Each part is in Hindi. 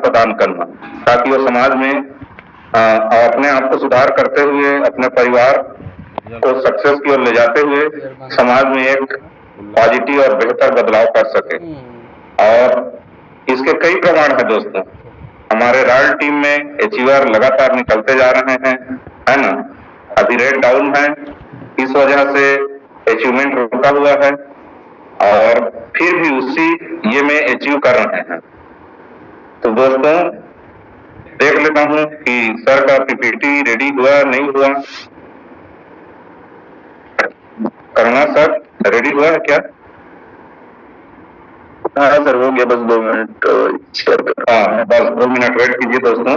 प्रदान करना, ताकि वो समाज में अपने आप को सुधार करते हुए अपने परिवार को सक्सेस की ओर ले जाते हुए समाज में एक पॉजिटिव और बेहतर बदलाव कर सके। और इसके कई प्रमाण हैं दोस्तों। हमारे रॉयल टीम में अचीवर लगातार निकलते जा रहे हैं, है ना। अभी रेट डाउन है, इस वजह से अचीवमेंट रुका हुआ है, और फिर भी उसी ये में अचीव कर रहे हैं। तो दोस्तों देख लेता हूं कि सर का पीपीटी रेडी हुआ नहीं हुआ। करुणा सर रेडी हुआ है क्या? हाँ सर हो गया, बस 2 मिनट शेयर कर। हाँ बस 2 मिनट वेट कीजिए दोस्तों।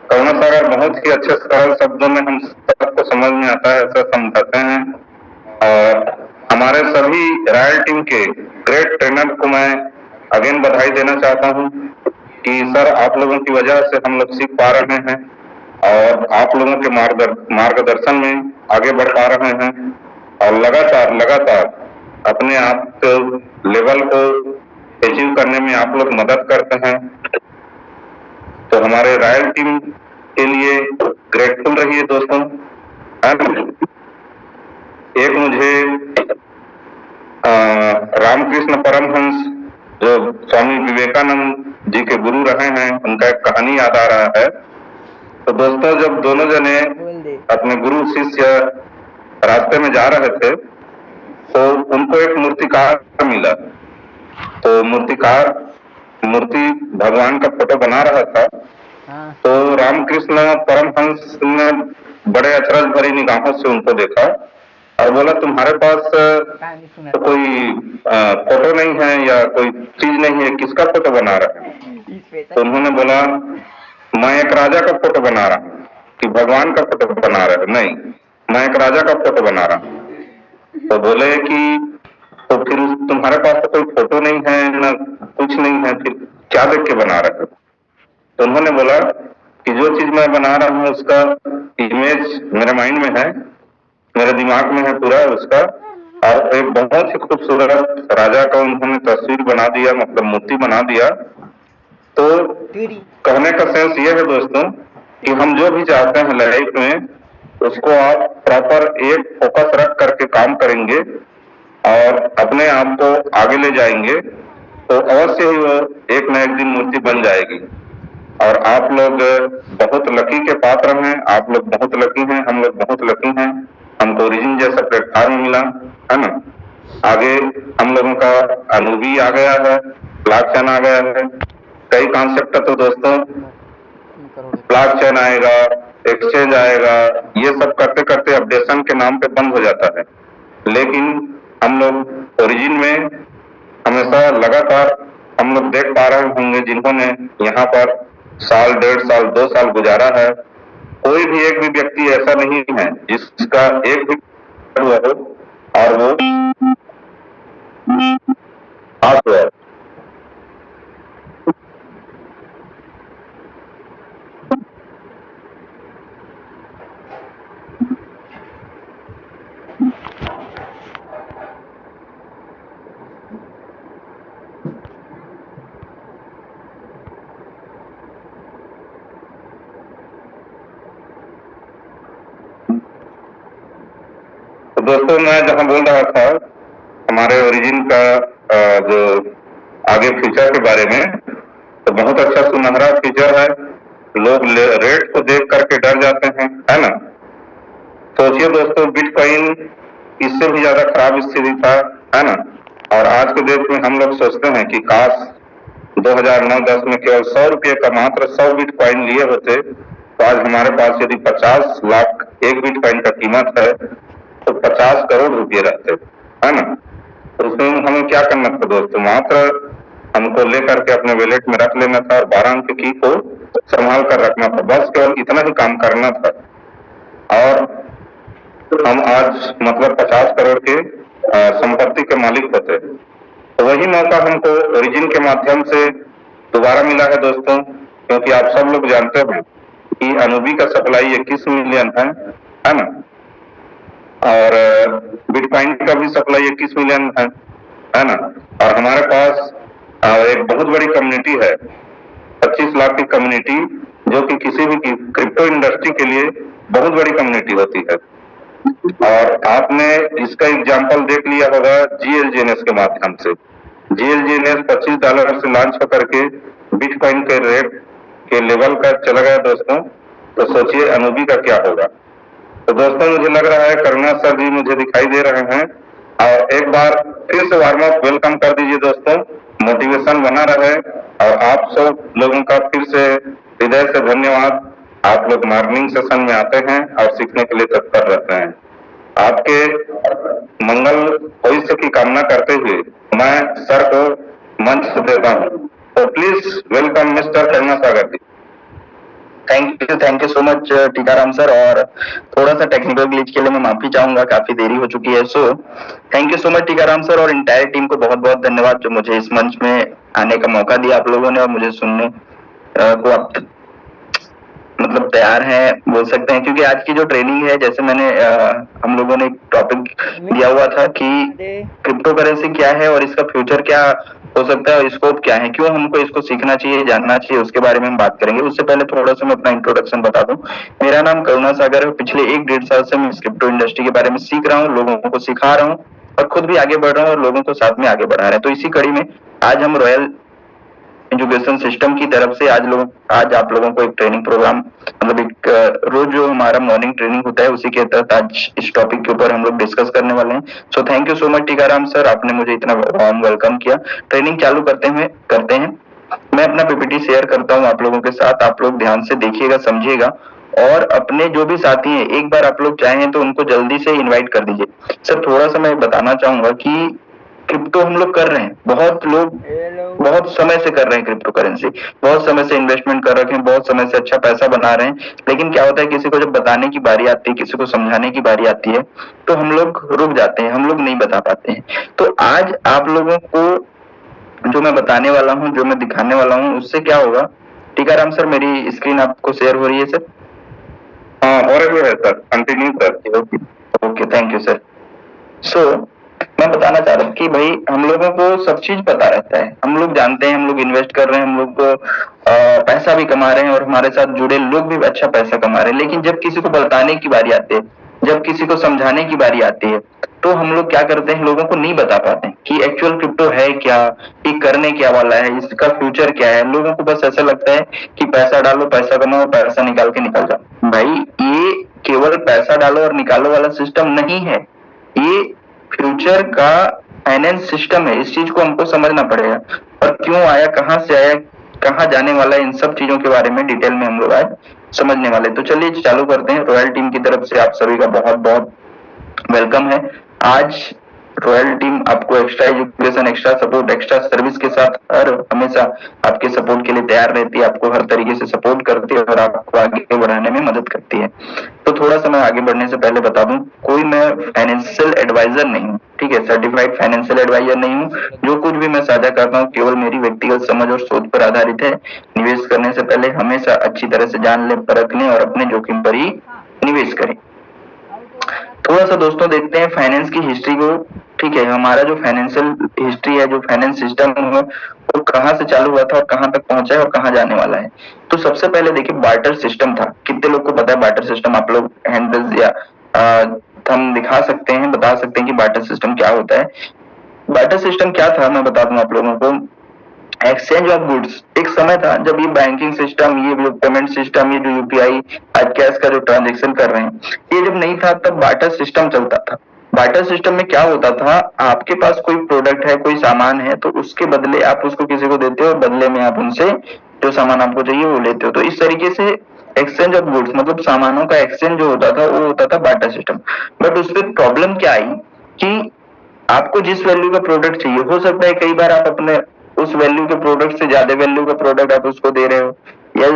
करुणा सर बहुत ही अच्छे सरल शब्दों में हम सबको समझ में आता है ऐसा समझाते हैं, और हमारे सभी रॉयल टीम के ग्रेट ट्रेनर को मैं अगेन बधाई देना चाहता हूं कि सर आप लोगों की वजह से हम लोग सीख पा रहे हैं और आप लोगों के मार्गदर्शन में आगे बढ़ पा रहे हैं, और लगातार अपने आप के लेवल को अचीव करने में आप लोग मदद करते हैं। तो हमारे रॉयल टीम के लिए ग्रेटफुल रहिए दोस्तों। एक मुझे रामकृष्ण परमहंस जो स्वामी विवेकानंद जी के गुरु रहे हैं, उनका एक कहानी याद आ रहा है। तो दोस्तों जब दोनों जने अपने गुरु शिष्य रास्ते में जा रहे थे तो उनको एक मूर्तिकार मिला। तो मूर्ति भगवान का फोटो बना रहा था। तो रामकृष्ण परमहंस ने बड़े अचरज भरी निगाहों से उनको देखा और बोला तुम्हारे पास तो कोई फोटो नहीं है या कोई चीज नहीं है, किसका फोटो बना रहे हैं? तो उन्होंने बोला मैं एक राजा का फोटो बना रहा हूँ। कि भगवान का फोटो बना रहे हो? नहीं, मैं एक राजा का फोटो बना रहा हूँ। तो बोले कि तो फिर तुम्हारे पास तो कोई फोटो नहीं है ना कुछ नहीं है, फिर क्या देख के बना रहे हो? तो उन्होंने बोला कि जो चीज मैं बना रहा हूँ उसका इमेज मेरे माइंड में है, मेरे दिमाग में है पूरा उसका, और एक बहुत ही खूबसूरत राजा का उन्होंने तस्वीर बना दिया, मतलब मूर्ति बना दिया। तो कहने का सेंस ये है दोस्तों कि हम जो भी चाहते हैं लाइफ में उसको आप प्रॉपर एक फोकस रख करके काम करेंगे और अपने आप को आगे ले जाएंगे तो अवश्य ही वो एक न एक दिन मूर्ति बन जाएगी। और आप लोग बहुत लकी के पात्र हैं, आप लोग बहुत लकी हैं, हम लोग बहुत लकी हैं, हमको ओरिजिन जैसा प्लेटफॉर्म मिला, है ना। आगे हम लोगों का अनुभवी आ गया है, ब्लॉकचेन आ गया है, कई कॉन्सेप्ट तो दोस्तों ब्लॉकचेन आएगा, एक्सचेंज आएगा, ये सब करते करते अपडेशन के नाम पे बंद हो जाता है। लेकिन हम लोग ओरिजिन में हमेशा लगातार हम लोग देख पा रहे होंगे जिन्होंने यहाँ पर साल, 1.5 साल, 2 साल गुजारा है, कोई भी एक भी व्यक्ति ऐसा नहीं है जिसका एक भी हुआ हो और वो पास हुआ। तो दोस्तों मैं जहां बोल रहा था हमारे ओरिजिन का जो आगे फ्यूचर के बारे में, तो बहुत अच्छा सुनहरा फीचर है। लोग रेट को देख करके डर जाते हैं, है ना। सोचिए दोस्तों बिटकॉइन इससे भी ज्यादा खराब स्थिति था, है ना। और आज के डेट में हम लोग सोचते हैं कि काश 2009-10 में केवल 100 रुपये का मात्र 100 बिटकॉइन लिए होते तो आज हमारे पास यदि 50 लाख एक बिटकॉइन का कीमत है तो 50 करोड़ रुपये रहते, है ना। तो उसमें हमें क्या करना था दोस्तों? मात्र हमको लेकर के अपने वॉलेट में रख लेना था और 12 अंक की को संभाल कर रखना था, बस केवल इतना ही काम करना था। और हम आज मतलब 50 करोड़ के संपत्ति के मालिक होते। तो वही मौका हमको ओरिजिन के माध्यम से दोबारा मिला है दोस्तों, क्योंकि आप सब लोग जानते हैं कि अनूबी का सप्लाई 21 मिलियन है ना। और बिटकॉइन का भी सप्लाई 21 मिलियन है ना। और हमारे पास एक बहुत बड़ी कम्युनिटी है 25 लाख की कम्युनिटी, जो कि किसी भी क्रिप्टो इंडस्ट्री के लिए बहुत बड़ी कम्युनिटी होती है। और आपने इसका एग्जाम्पल देख लिया होगा GLGNS के माध्यम से। GLGNS $25 से लॉन्च होकर के बिटकॉइन के रेट के लेवल का चला गया दोस्तों, तो सोचिए अनूबी का क्या होगा। तो दोस्तों मुझे लग रहा है करुणा सर जी मुझे दिखाई दे रहे हैं, और एक बार फिर से वार्म अप वेलकम कर दीजिए दोस्तों, मोटिवेशन बना रहे। और आप सब लोगों का फिर से हृदय से धन्यवाद। आप लोग मॉर्निंग सेशन में आते हैं और सीखने के लिए तत्पर रहते हैं। आपके मंगल भविष्य की कामना करते हुए मैं सर को मंच देता हूँ। तो please welcome mister Karuna Sagar ji. Thank you so much Tikaram sir, और थोड़ा सा टेक्निकल ग्लिच के लिए मैं माफी चाहूंगा, काफी देरी हो चुकी है। So thank you so much Tikaram sir और इंटायर टीम को बहुत बहुत धन्यवाद जो मुझे इस मंच में आने का मौका दिया आप लोगों ने, और मुझे सुनने को आप मतलब तैयार हैं बोल सकते हैं, क्योंकि आज की जो ट्रेनिंग है, जैसे मैंने हम लोगों ने एक टॉपिक दिया हुआ था कि क्रिप्टो करेंसी क्या है और इसका फ्यूचर क्या हो सकता है और स्कोप क्या है, क्यों हमको इसको सीखना चाहिए, जानना चाहिए, उसके बारे में हम बात करेंगे। उससे पहले थोड़ा सा मैं अपना इंट्रोडक्शन बता दूं। मेरा नाम करुणा सागर है। पिछले 1-1.5 साल से मैं क्रिप्टो इंडस्ट्री के बारे में सीख रहा हूँ, लोगों को सिखा रहा हूँ और खुद भी आगे बढ़ रहा हूँ और लोगों को साथ में आगे बढ़ा रहे हैं। तो इसी कड़ी में आज हम रॉयल एजुकेशन सिस्टम की तरफ से आज आप लोगों को एक ट्रेनिंग प्रोग्राम, मतलब एक रोज जो हमारा मॉर्निंग ट्रेनिंग होता है उसी के तहत आज इस टॉपिक के ऊपर हम लोग डिस्कस करने वाले हैं। So thank you so much Tikaram sir, आपने मुझे इतना वार्म वेलकम किया। ट्रेनिंग चालू करते हैं। मैं अपना पीपीटी शेयर करता हूँ आप लोगों के साथ, आप लोग ध्यान से देखिएगा, समझिएगा, और अपने जो भी साथी हैं एक बार आप लोग चाहें तो उनको जल्दी से इन्वाइट कर दीजिए। सर थोड़ा सा मैं बताना चाहूंगा कि क्रिप्टो हम लोग कर रहे हैं, बहुत लोग बहुत समय से कर रहे हैं क्रिप्टो करेंसी, बहुत समय से इन्वेस्टमेंट कर रखे हैं, बहुत समय से अच्छा पैसा बना रहे हैं, लेकिन क्या होता है किसी को जब बताने की बारी आती है, किसी को समझाने की बारी आती है, तो हम लोग रुक जाते हैं, हम लोग नहीं बता पाते हैं। तो आज आप लोगों को जो मैं बताने वाला हूँ, जो मैं दिखाने वाला हूँ, उससे क्या होगा। टीकाराम सर मेरी स्क्रीन आपको शेयर हो रही है सर? हाँ हो रही है sir, continue sir. Okay thank you sir. So मैं बताना चाह रहा हूँ कि भाई हम लोगों को सब चीज पता रहता है, हम लोग जानते हैं, हम लोग इन्वेस्ट कर रहे हैं, हम लोग को पैसा भी कमा रहे हैं और हमारे साथ जुड़े लोग भी अच्छा पैसा कमा रहे हैं, लेकिन जब किसी को बताने की बारी आती है, जब किसी को समझाने की बारी आती है, तो हम लोग क्या करते हैं, लोगों को नहीं बता पाते हैं कि एक्चुअल क्रिप्टो है क्या, ये करने क्या वाला है, इसका फ्यूचर क्या है। लोगों को बस ऐसा लगता है कि पैसा डालो, पैसा कमाओ, पैसा निकाल के निकल जाओ। भाई ये केवल पैसा डालो और निकालो वाला सिस्टम नहीं है, ये फ्यूचर का फाइनेंस सिस्टम है। इस चीज को हमको समझना पड़ेगा, और क्यों आया, कहां से आया, कहां जाने वाला है, इन सब चीजों के बारे में डिटेल में हम लोग आज समझने वाले। तो चलिए चालू करते हैं। रॉयल टीम की तरफ से आप सभी का बहुत बहुत वेलकम है। आज रॉयल टीम आपको extra education, extra support, extra service के साथ हर हमेशा आपके सपोर्ट के लिए तैयार रहती है, आपको हर तरीके से सपोर्ट करती है और आपको आगे बढ़ाने में मदद करती है। तो थोड़ा सा मैं आगे बढ़ने से पहले बता दूं, कोई मैं फाइनेंशियल एडवाइजर नहीं हूँ, ठीक है, सर्टिफाइड फाइनेंशियल एडवाइजर नहीं हूँ। जो कुछ भी मैं साझा करता हूँ केवल मेरी व्यक्तिगत समझ और सोच पर आधारित है। निवेश करने से पहले हमेशा अच्छी तरह से जान ले, परख लें और अपने जोखिम पर ही निवेश करें। थोड़ा सा दोस्तों देखते हैं फाइनेंस की हिस्ट्री को, ठीक है, हमारा जो फाइनेंशियल हिस्ट्री है, जो फाइनेंस सिस्टम है, वो कहाँ से चालू हुआ था और कहाँ तक पहुंचा है और कहाँ जाने वाला है। तो सबसे पहले देखिए बार्टर सिस्टम था। कितने लोग को पता है बार्टर सिस्टम? आप लोग हैंड या थंब दिखा सकते हैं, बता सकते हैं कि बार्टर सिस्टम क्या होता है। बार्टर सिस्टम क्या था मैं बता दूं आप लोगों को। एक्सचेंज ऑफ गुड्स, एक समय था जब ये बैंकिंग सिस्टम, ये जो पेमेंट सिस्टम, ये जो यूपीआई आज कैश का जो ट्रांजेक्शन कर रहे हैं, ये जब नहीं था तब बार्टर सिस्टम चलता था। बार्टर सिस्टम में क्या होता था, आपके पास कोई प्रोडक्ट है, कोई सामान है, तो उसके बदले आप उसको किसी को देते हो और बदले में आप उनसे जो सामान आपको चाहिए वो लेते हो। तो इस तरीके से एक्सचेंज ऑफ गुड्स मतलब सामानों का एक्सचेंज जो होता था वो होता था बार्टर सिस्टम। बट उसमें प्रॉब्लम क्या आई कि आपको जिस वैल्यू का प्रोडक्ट चाहिए, हो सकता है कई बार आप अपने उस वैल्यू के प्रोडक्ट से ज्यादा वैल्यू का प्रोडक्ट आप उसको दे रहे हो, या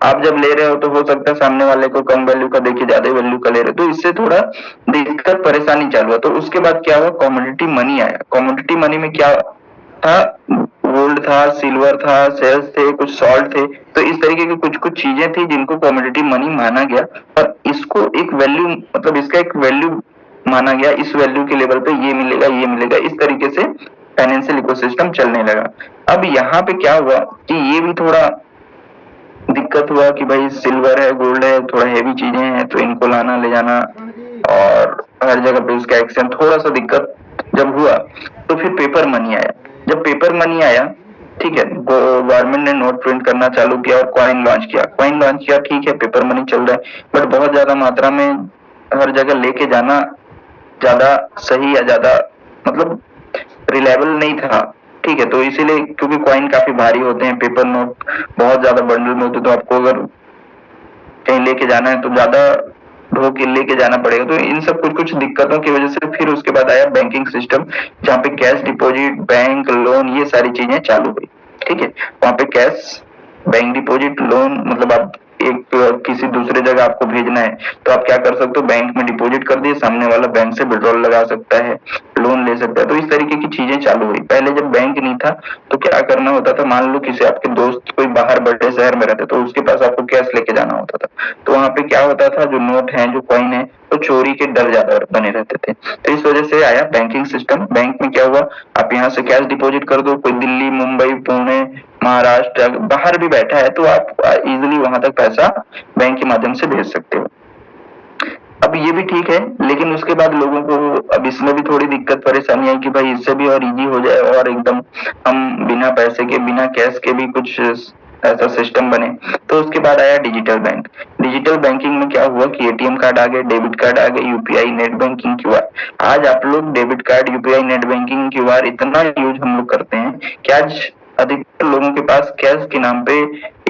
आप जब ले रहे हो तो हो सकता है सामने वाले को कम वैल्यू का देके ज्यादा वैल्यू का ले रहे हो, तो इससे थोड़ा दिक्कत परेशानी चालू हुआ। तो उसके बाद क्या हुआ, कमोडिटी मनी आया। कमोडिटी मनी में क्या था, गोल्ड था, सिल्वर था, शेयर्स थे, कुछ सॉल्ट थे, तो इस तरीके की कुछ कुछ चीजें थी जिनको कमोडिटी मनी माना गया, और इसको एक वैल्यू मतलब इसका एक वैल्यू माना गया, इस वैल्यू के लेवल पे ये मिलेगा, ये मिलेगा, इस तरीके से फाइनेंशियल इकोसिस्टम चलने लगा। अब यहाँ पे क्या हुआ कि ये भी थोड़ा दिक्कत हुआ कि भाई सिल्वर है, गोल्ड है, थोड़ा हेवी चीजें हैं तो इनको लाना ले जाना, और हर जगह पे उसका एक्सचेंज थोड़ा सा दिक्कत जब हुआ तो फिर पेपर मनी आया। जब पेपर मनी आया, ठीक है, गवर्नमेंट ने नोट प्रिंट करना चालू किया और कॉइन लॉन्च किया। कॉइन लॉन्च किया, ठीक है, पेपर मनी चल रहा है, बट बहुत ज्यादा मात्रा में हर जगह लेके जाना ज्यादा सही या ज्यादा मतलब रिलायबल नहीं था, ठीक है। तो इसीलिए क्योंकि कॉइन काफी भारी होते हैं, पेपर नोट बहुत ज्यादा बंडल में होते, तो आपको अगर कहीं लेके जाना है तो ज्यादा ढो के लेके जाना पड़ेगा। तो इन सब कुछ कुछ दिक्कतों की वजह से फिर उसके बाद आया बैंकिंग सिस्टम, जहाँ पे कैश डिपॉजिट, बैंक लोन, ये सारी चीजें चालू हुई, ठीक है। वहां पे कैश, बैंक डिपॉजिट, लोन, मतलब आप एक किसी दूसरे जगह आपको भेजना है तो आप क्या कर सकते हो, बैंक में डिपॉजिट कर दिए, सामने वाला बैंक से विड्रॉल लगा सकता है, लोन ले सकता है। तो इस तरीके की चीजें चालू हुई। पहले जब बैंक नहीं था तो क्या करना होता था, मान लो किसी आपके दोस्त कोई बाहर बड़े शहर में रहते तो उसके पास आपको कैश लेके जाना होता था, तो वहां पे क्या होता था, जो नोट है, जो कॉइन है, तो चोरी के डर ज्यादा बने रहते थे। तो इस वजह से आया बैंकिंग सिस्टम। बैंक में क्या हुआ, आप यहाँ से कैश डिपॉजिट कर दो, कोई दिल्ली, मुंबई, पुणे, महाराष्ट्र बाहर भी बैठा है तो आप इजिली वहां तक पैसा बैंक के माध्यम से भेज सकते हो। अब ये भी ठीक है, लेकिन उसके बाद लोगों को अब इसमें भी थोड़ी दिक्कत परेशानी आई कि भाई इससे भी और इजी हो जाए और एकदम हम बिना पैसे के, बिना कैश के भी कुछ ऐसा सिस्टम बने। तो उसके बाद आया डिजिटल बैंक। डिजिटल बैंकिंग में क्या हुआ कि एटीएम कार्ड आ गए, डेबिट कार्ड आ गए, यूपीआई, नेट बैंकिंग, क्यूआर। आज आप लोग debit card, UPI, net banking, QR इतना यूज हम लोग करते हैं कि आज अधिकतर लोगों के पास कैश के नाम पे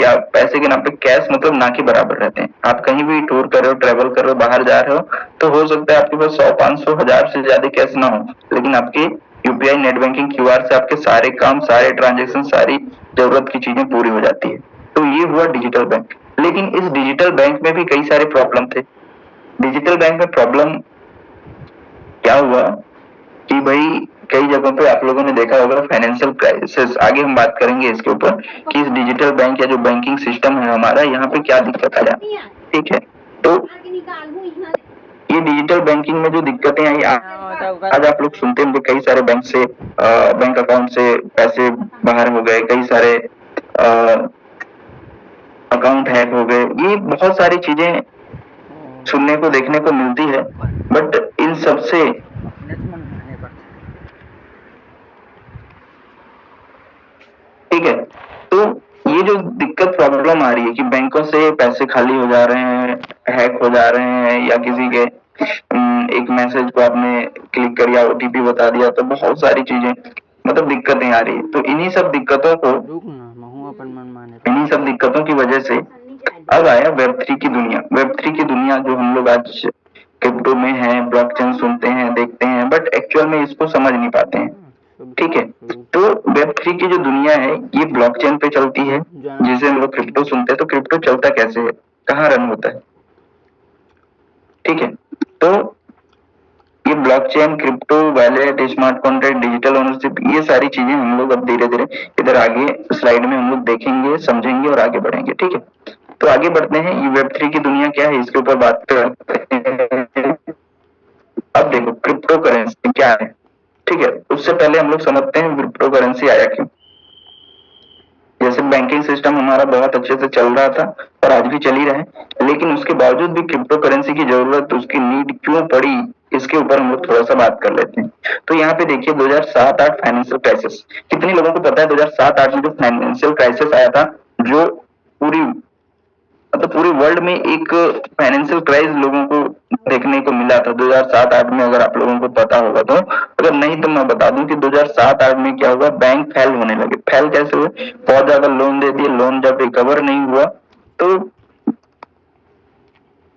या पैसे के नाम पे कैश मतलब ना के बराबर रहते हैं। आप कहीं भी टूर कर रहे हो, ट्रेवल कर रहे हो, बाहर जा रहे हो, तो हो सकता है आपके पास 100, 500, 1000 से ज्यादा कैश ना हो, लेकिन आपके यूपीआई, नेट बैंकिंग, क्यूआर से आपके सारे काम, सारे ट्रांजेक्शन, सारी जरूरत की चीजें पूरी हो जाती है। तो ये हुआ डिजिटल बैंक। लेकिन इस डिजिटल बैंक में भी कई सारे प्रॉब्लम थे। डिजिटल बैंक में प्रॉब्लम क्या हुआ कि भाई कई जगहों पे आप लोगों ने देखा होगा फाइनेंशियल क्राइसिस, आगे हम बात करेंगे इसके ऊपर कि इस डिजिटल बैंक या जो बैंकिंग सिस्टम है हमारा, यहाँ पे क्या दिक्कत आया, ठीक है। तो ये डिजिटल बैंकिंग में जो दिक्कतें आई, आज आप लोग सुनते होंगे कई सारे बैंक से बैंक अकाउंट से पैसे बाहर हो गए, कई सारे अकाउंट हैक हो गए, ये बहुत सारी चीजें सुनने को देखने को मिलती है। बट इन सबसे ठीक है, तो ये जो दिक्कत प्रॉब्लम आ रही है कि बैंकों से पैसे खाली हो जा रहे हैं, हैक हो जा रहे हैं, या किसी के एक मैसेज को आपने क्लिक कर या ओटीपी बता दिया, तो बहुत सारी चीजें मतलब दिक्कतें आ रही है। तो इन्हीं सब दिक्कतों की वजह से अब आया वेब3 की दुनिया। वेब3 की दुनिया जो हम लोग आज क्रिप्टो में है, ब्लॉकचेन सुनते हैं, देखते हैं, बट एक्चुअल में इसको समझ नहीं पाते हैं, ठीक है। तो वेब3 की जो दुनिया है ये ब्लॉकचेन पे चलती है, जिसे हम लोग क्रिप्टो सुनते हैं। तो क्रिप्टो चलता कैसे है, कहाँ रन होता है, ठीक है। तो ये blockchain, crypto, wallet, smart contract, digital ownership, ये सारी चीजें हम लोग अब धीरे धीरे इधर आगे स्लाइड में हम लोग देखेंगे, समझेंगे और आगे बढ़ेंगे, ठीक है। तो आगे बढ़ते हैं, ये वेब3 की दुनिया क्या है इसके ऊपर बात करते हैं। अब देखो क्रिप्टो करेंसी क्या है, ठीक है। उससे पहले हम लोग समझते हैं क्रिप्टो करेंसी आया क्यों। जैसे बैंकिंग सिस्टम हमारा बहुत अच्छे से चल रहा था और आज भी चल ही रहा है, लेकिन उसके बावजूद भी क्रिप्टो करेंसी की जरूरत, उसकी नीड क्यों पड़ी, इसके ऊपर हम लोग थोड़ा सा बात कर लेते हैं। तो यहाँ पे देखिए 2007-8 फाइनेंशियल क्राइसिस, कितने लोगों को पता है 2007-8 में जो फाइनेंशियल क्राइसिस आया था, जो पूरी मतलब पूरे वर्ल्ड में एक फाइनेंशियल क्राइसिस लोगों को देखने को मिला था 2007-8 में। अगर आप लोगों को पता होगा तो, अगर नहीं तो मैं बता दूं कि 2007-8 में क्या हुआ, बैंक फेल होने लगे। फेल कैसे हुए, बहुत ज्यादा लोन दे दिए, लोन जब रिकवर नहीं हुआ तो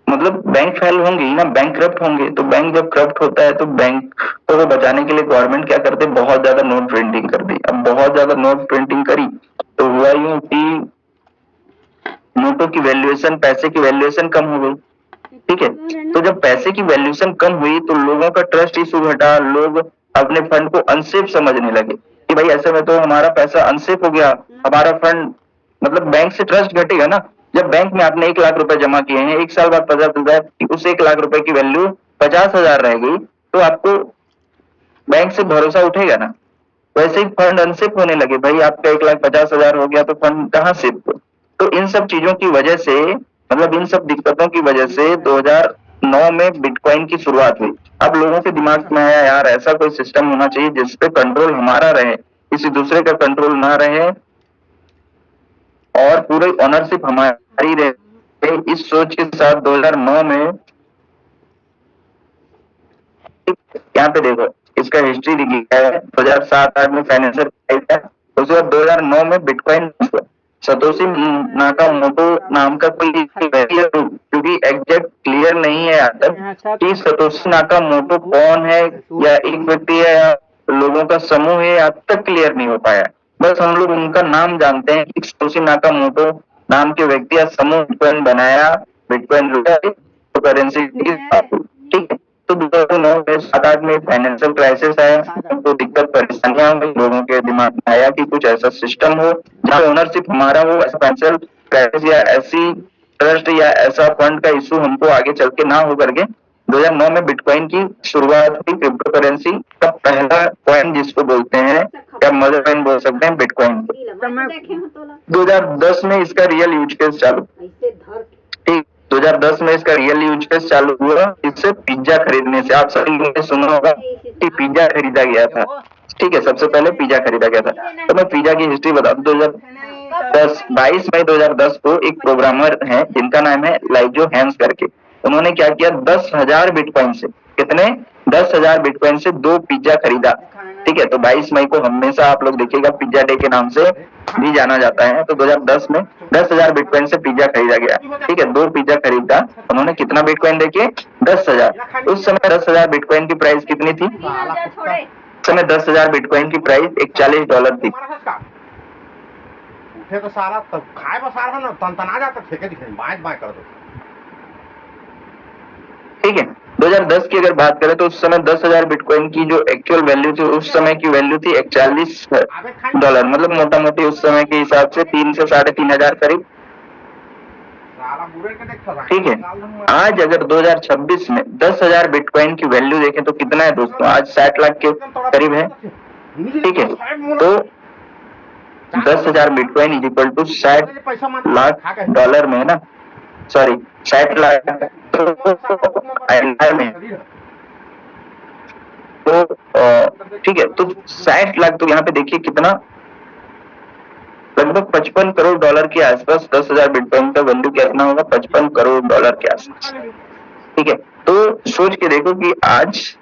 मतलब बैंक फेल होंगे ही ना, बैंक करप्ट होंगे। तो बैंक जब करप्ट होता है तो बैंक को बचाने के लिए गवर्नमेंट क्या करते, बहुत ज्यादा नोट प्रिंटिंग कर दी। अब बहुत ज्यादा नोट प्रिंटिंग करी तो हुआ यूं कि नोटों की वैल्यूएशन, पैसे की वैल्यूएशन कम हो गई, ठीक है। तो जब पैसे की वैल्यूएशन कम हुई तो लोगों का ट्रस्ट इशू घटा, लोग अपने फंड को अनसेफ समझने लगे कि भाई ऐसे में तो हमारा पैसा अनसेफ हो गया, हमारा फंड मतलब बैंक से ट्रस्ट घटेगा ना। जब बैंक में आपने 1 लाख रुपए जमा किए हैं, 1 साल बाद पता चलता है कि उस 1 लाख रुपए की वैल्यू 50,000 रह गई, तो आपको बैंक से भरोसा उठेगा ना। वैसे ही फंड अनसेफ होने लगे, भाई आपका 1,50,000 हो गया तो फंड कहाँ सेफ हो, तो इन सब चीजों की वजह से, मतलब इन सब दिक्कतों की वजह से 2009 में बिटकॉइन की शुरुआत हुई। अब लोगों के दिमाग में आया यार ऐसा कोई सिस्टम होना चाहिए जिसपे कंट्रोल हमारा रहे, किसी दूसरे का कंट्रोल ना रहे और पूरी ओनरशिप हमारी रहे। इस सोच के साथ 2009 में, यहाँ पे देखो इसका हिस्ट्री लिखा है, 2007-8 में फाइनेंशियल क्राइसिस है, उसके बाद 2009 में बिटकॉइन, सतोशी नाकामोटो नाम का कोई क्योंकि एग्जैक्ट क्लियर नहीं है यहाँ तक कि सतोशी नाकामोटो कौन है, या एक व्यक्ति है या लोगों का समूह है, यहाँ तक क्लियर नहीं हो पाया। बस हम लोग उनका नाम जानते हैं कि सतोशी नाकामोटो नाम के व्यक्ति या समूह बिटकॉइन बनाया, बिटकॉइन करेंसी, ठीक है। तो 2009 में 7-8 में फाइनेंशियल क्राइसिस आया, तो दिक्कत परेशानियां हुई, लोगों के दिमाग में आया कि कुछ ऐसा सिस्टम हो जहाँ ओनरशिप हमारा हो, ऐसा फाइनेंशियल क्राइसिस या ऐसी ट्रस्ट या ऐसा फंड का इशू हमको आगे चल के ना हो करके 2009 में बिटकॉइन की शुरुआत हुई। क्रिप्टो करेंसी का पहला कॉइन जिसको बोलते हैं, या मदर कॉइन बोल सकते हैं बिटकॉइन को। 2010 में इसका रियल यूज केस चालू, ठीक, 2010 में इसका रियल यूज केस चालू हुआ, इससे पिज्जा खरीदने से। आप सभी लोगों ने सुना होगा कि पिज्जा खरीदा गया था, ठीक है, सबसे पहले पिज्जा खरीदा गया था। तो मैं पिज्जा की हिस्ट्री बता दूं, 22 मई 2010 को एक प्रोग्रामर है जिनका नाम है लाइजो हैंस करके, उन्होंने क्या किया, 10,000 बिटकॉइन से, कितने, 10,000 बिटकॉइन से 2 पिज्जा खरीदा, ठीक है। तो 22 मई को हमेशा आप लोग देखिएगा पिज्जा डे के नाम से भी जाना जाता है। तो 2010 में 10,000 बिटकॉइन से पिज्जा खरीदा गया, ठीक है, 2 पिज्जा खरीदा उन्होंने, कितना बिटकॉइन देखिए, 10,000। उस समय 10,000 बिटकॉइन की प्राइस कितनी थी, उस समय 10,000 बिटकॉइन की प्राइस $41 थी। तो सारा तब खाए बस सारा ना तनतना जाता फेंके दिखे बाएं कर दो, ठीक है। 2010 की अगर बात करें तो उस समय 10,000 बिटकॉइन की जो एक्चुअल वैल्यू थी, उस समय की वैल्यू थी $41, मतलब मोटा मोटी उस समय के हिसाब से 3 से 3,500 करीब, ठीक है। आज अगर 2026 में 10,000 बिटकॉइन की वैल्यू देखें तो कितना है दोस्तों, आज 60 लाख के करीब है, ठीक है। तो 10,000 बिटकॉइन इज इक्वल टू $60 में है ना, सॉरी 60 लाख में, तो ठीक है। तो 60 लाख, तो यहाँ पे देखिए कितना, लगभग $55 करोड़ के आसपास 10,000 बिटकॉइन का वैल्यू कितना होगा, $55 करोड़ के आसपास, ठीक है। तो सोच के देखो कि आज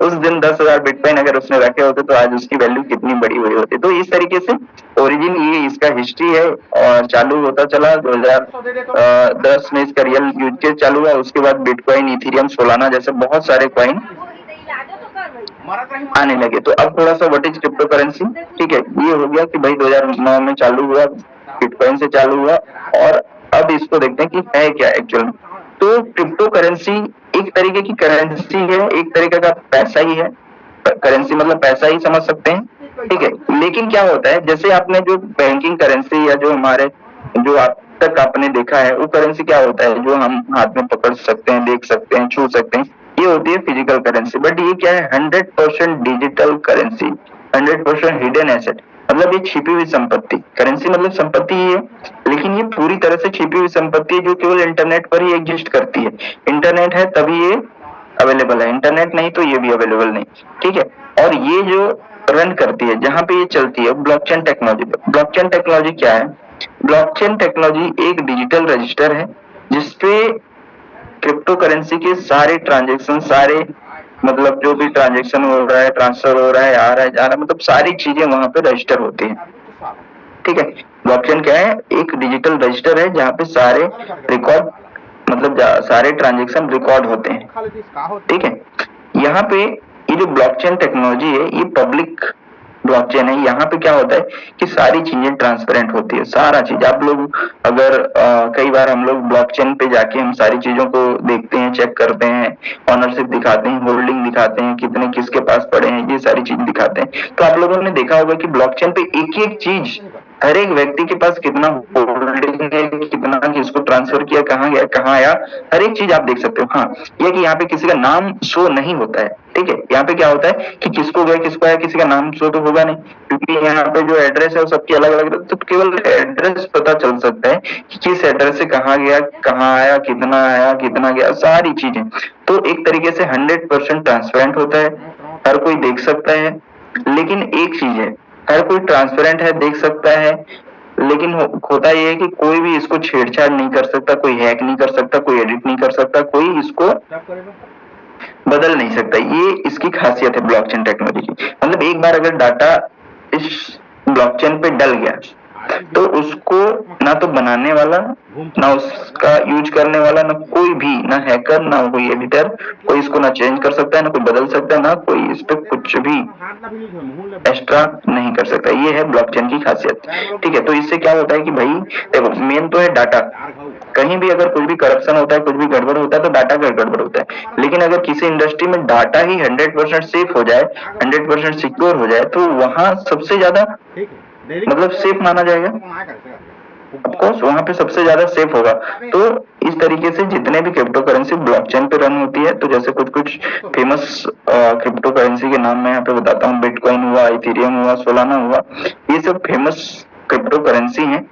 उस दिन 10,000 बिटकॉइन अगर उसने रखे होते तो आज उसकी वैल्यू कितनी बड़ी हुई होती। तो इस तरीके से ओरिजिन ये इसका हिस्ट्री है, और चालू होता चला 2010 में इसका रियल यूज केस चालू हुआ। उसके बाद बिटकॉइन, इथेरियम, सोलाना जैसे बहुत सारे कॉइन आने लगे। तो अब थोड़ा सा व्हाट इज क्रिप्टो करेंसी, ठीक है, ये हो गया कि भाई 2009 में चालू हुआ, बिटकॉइन से चालू हुआ, और अब इसको देखते हैं कि है क्या एक्चुअल में। तो क्रिप्टो करेंसी एक तरीके की करेंसी है, एक तरीके का पैसा ही है, करेंसी मतलब पैसा ही समझ सकते हैं, ठीक है। लेकिन क्या होता है, जैसे आपने जो बैंकिंग करेंसी या जो हमारे जो आप तक आपने देखा है, वो करेंसी क्या होता है, जो हम हाथ में पकड़ सकते हैं, देख सकते हैं, छू सकते हैं, ये होती है फिजिकल करेंसी। बट ये क्या है, 100% डिजिटल करेंसी, 100% हिडन एसेट, मतलब ये छिपी हुई संपत्ति। करेंसी मतलब संपत्ति ही है, लेकिन ये पूरी तरह से छिपी हुई संपत्ति है जो केवल इंटरनेट पर ही एग्जिस्ट करती है। इंटरनेट है तभी ये अवेलेबल है, इंटरनेट नहीं तो ये भी अवेलेबल नहीं, ठीक है। और ये जो रन करती है, जहां पे ये चलती है, ब्लॉकचेन टेक्नोलॉजी। ब्लॉकचेन टेक्नोलॉजी क्या है, ब्लॉकचेन टेक्नोलॉजी एक डिजिटल रजिस्टर है जिसपे क्रिप्टो करेंसी के सारे ट्रांजेक्शन, सारे मतलब जो भी ट्रांजेक्शन हो रहा है, ट्रांसफर हो रहा है, आ रहा है, जा रहा है, मतलब सारी चीजें वहां पे रजिस्टर होती हैं, ठीक है। ब्लॉकचेन क्या है, एक डिजिटल रजिस्टर है जहाँ पे सारे रिकॉर्ड, मतलब सारे ट्रांजेक्शन रिकॉर्ड होते हैं, ठीक है। यहाँ पे ये जो ब्लॉकचेन टेक्नोलॉजी है, ये पब्लिक ब्लॉकचेन है। यहाँ पे क्या होता है कि सारी चीजें ट्रांसपेरेंट होती है, सारा चीज। आप लोग अगर कई बार हम लोग ब्लॉकचेन पे जाके हम सारी चीजों को देखते हैं, चेक करते हैं, ऑनरशिप दिखाते हैं, होल्डिंग दिखाते हैं, कितने किसके पास पड़े हैं, ये सारी चीज दिखाते हैं। तो आप लोगों ने देखा होगा कि ब्लॉकचेन पे एक एक चीज हर एक व्यक्ति के पास कितना होल्डिंग है, कितना किसको ट्रांसफर किया, कहाँ गया, कहाँ आया, हर एक चीज आप देख सकते हो। हाँ, ये कि यहाँ पे किसी का नाम शो नहीं होता है, ठीक है। यहाँ पे क्या होता है कि किसको गया, किसको आया, किसी का नाम शो तो होगा नहीं, क्योंकि यहाँ पे जो एड्रेस है वो सबकी अलग अलग, तो केवल एड्रेस पता चल सकता है कि किस एड्रेस से कहाँ गया, कहाँ आया, कितना गया, सारी चीजें। तो एक तरीके से 100% ट्रांसपेरेंट होता है, हर कोई देख सकता है। लेकिन एक चीज है, हर कोई ट्रांसपेरेंट है, देख सकता है, लेकिन होता यह है कि कोई भी इसको छेड़छाड़ नहीं कर सकता, कोई हैक नहीं कर सकता, कोई एडिट नहीं कर सकता, कोई इसको बदल नहीं सकता। ये इसकी खासियत है ब्लॉकचेन टेक्नोलॉजी की। मतलब एक बार अगर डाटा इस ब्लॉकचेन पे डल गया तो उसको ना तो बनाने वाला, ना उसका यूज करने वाला, ना कोई भी, ना हैकर, ना कोई एडिटर, कोई इसको ना चेंज कर सकता है, ना कोई बदल सकता है, ना कोई इस पे कुछ भी एक्स्ट्रा नहीं कर सकता। ये है ब्लॉकचेन की खासियत, ठीक है। तो इससे क्या होता है कि भाई देखो, मेन तो है डाटा। कहीं भी अगर कुछ भी करप्शन होता है, कुछ भी गड़बड़ होता है, तो डाटा का गड़बड़ होता है। लेकिन अगर किसी इंडस्ट्री में डाटा ही 100% सेफ हो जाए, 100% सिक्योर हो जाए, तो वहां सबसे ज्यादा मतलब सेफ माना जाएगा, ऑफकोर्स वहां पे सबसे ज्यादा सेफ होगा। तो इस तरीके से जितने भी क्रिप्टो करेंसी ब्लॉकचेन पे रन होती है, तो जैसे कुछ कुछ फेमस क्रिप्टो करेंसी के नाम मैं यहाँ पे बताता हूँ। बिटकॉइन हुआ, इथेरियम हुआ, सोलाना हुआ, ये सब फेमस क्रिप्टो करेंसी हैं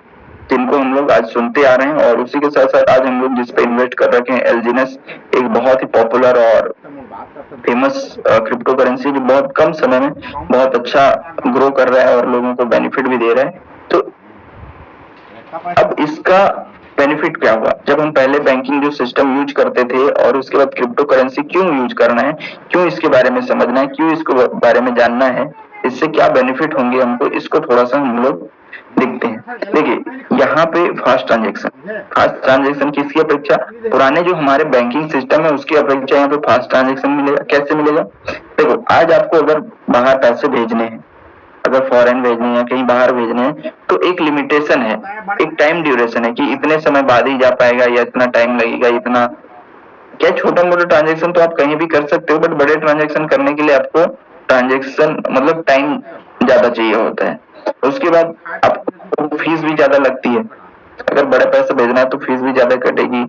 जिनको हम लोग आज सुनते आ रहे हैं। और उसी के साथ साथ आज हम लोग जिस पे इन्वेस्ट कर रखे हैं, एलजीनेस, एक बहुत ही पॉपुलर और फेमस क्रिप्टो करेंसी जो बहुत कम समय में बहुत अच्छा ग्रो कर रहा है और लोगों को बेनिफिट भी दे रहा है। तो अब इसका बेनिफिट क्या हुआ, जब हम पहले बैंकिंग जो सिस्टम यूज करते थे और उसके बाद क्रिप्टो करेंसी क्यों यूज करना है, क्यों इसके बारे में समझना है, क्यों इसको बारे में जानना है, इससे क्या बेनिफिट होंगे हमको, इसको थोड़ा सा हम लोग देखते हैं। देखिए यहाँ पे फास्ट ट्रांजेक्शन किसकी अपेक्षा, पुराने जो हमारे बैंकिंग सिस्टम है उसकी अपेक्षा यहाँ पे फास्ट ट्रांजेक्शन मिलेगा। कैसे मिलेगा, देखो आज आपको अगर बाहर पैसे भेजने हैं, अगर फॉरेन भेजने हैं, कहीं बाहर भेजने हैं, तो एक लिमिटेशन है, एक टाइम ड्यूरेशन है कि इतने समय बाद ही जा पाएगा या इतना टाइम लगेगा, इतना क्या। छोटा मोटा ट्रांजेक्शन तो आप कहीं भी कर सकते हो, बट बड़े ट्रांजेक्शन करने के लिए आपको ट्रांजेक्शन मतलब टाइम ज्यादा चाहिए होता है। उसके बाद आपको फीस भी ज्यादा लगती है, अगर बड़े पैसे भेजना है तो फीस भी ज्यादा कटेगी।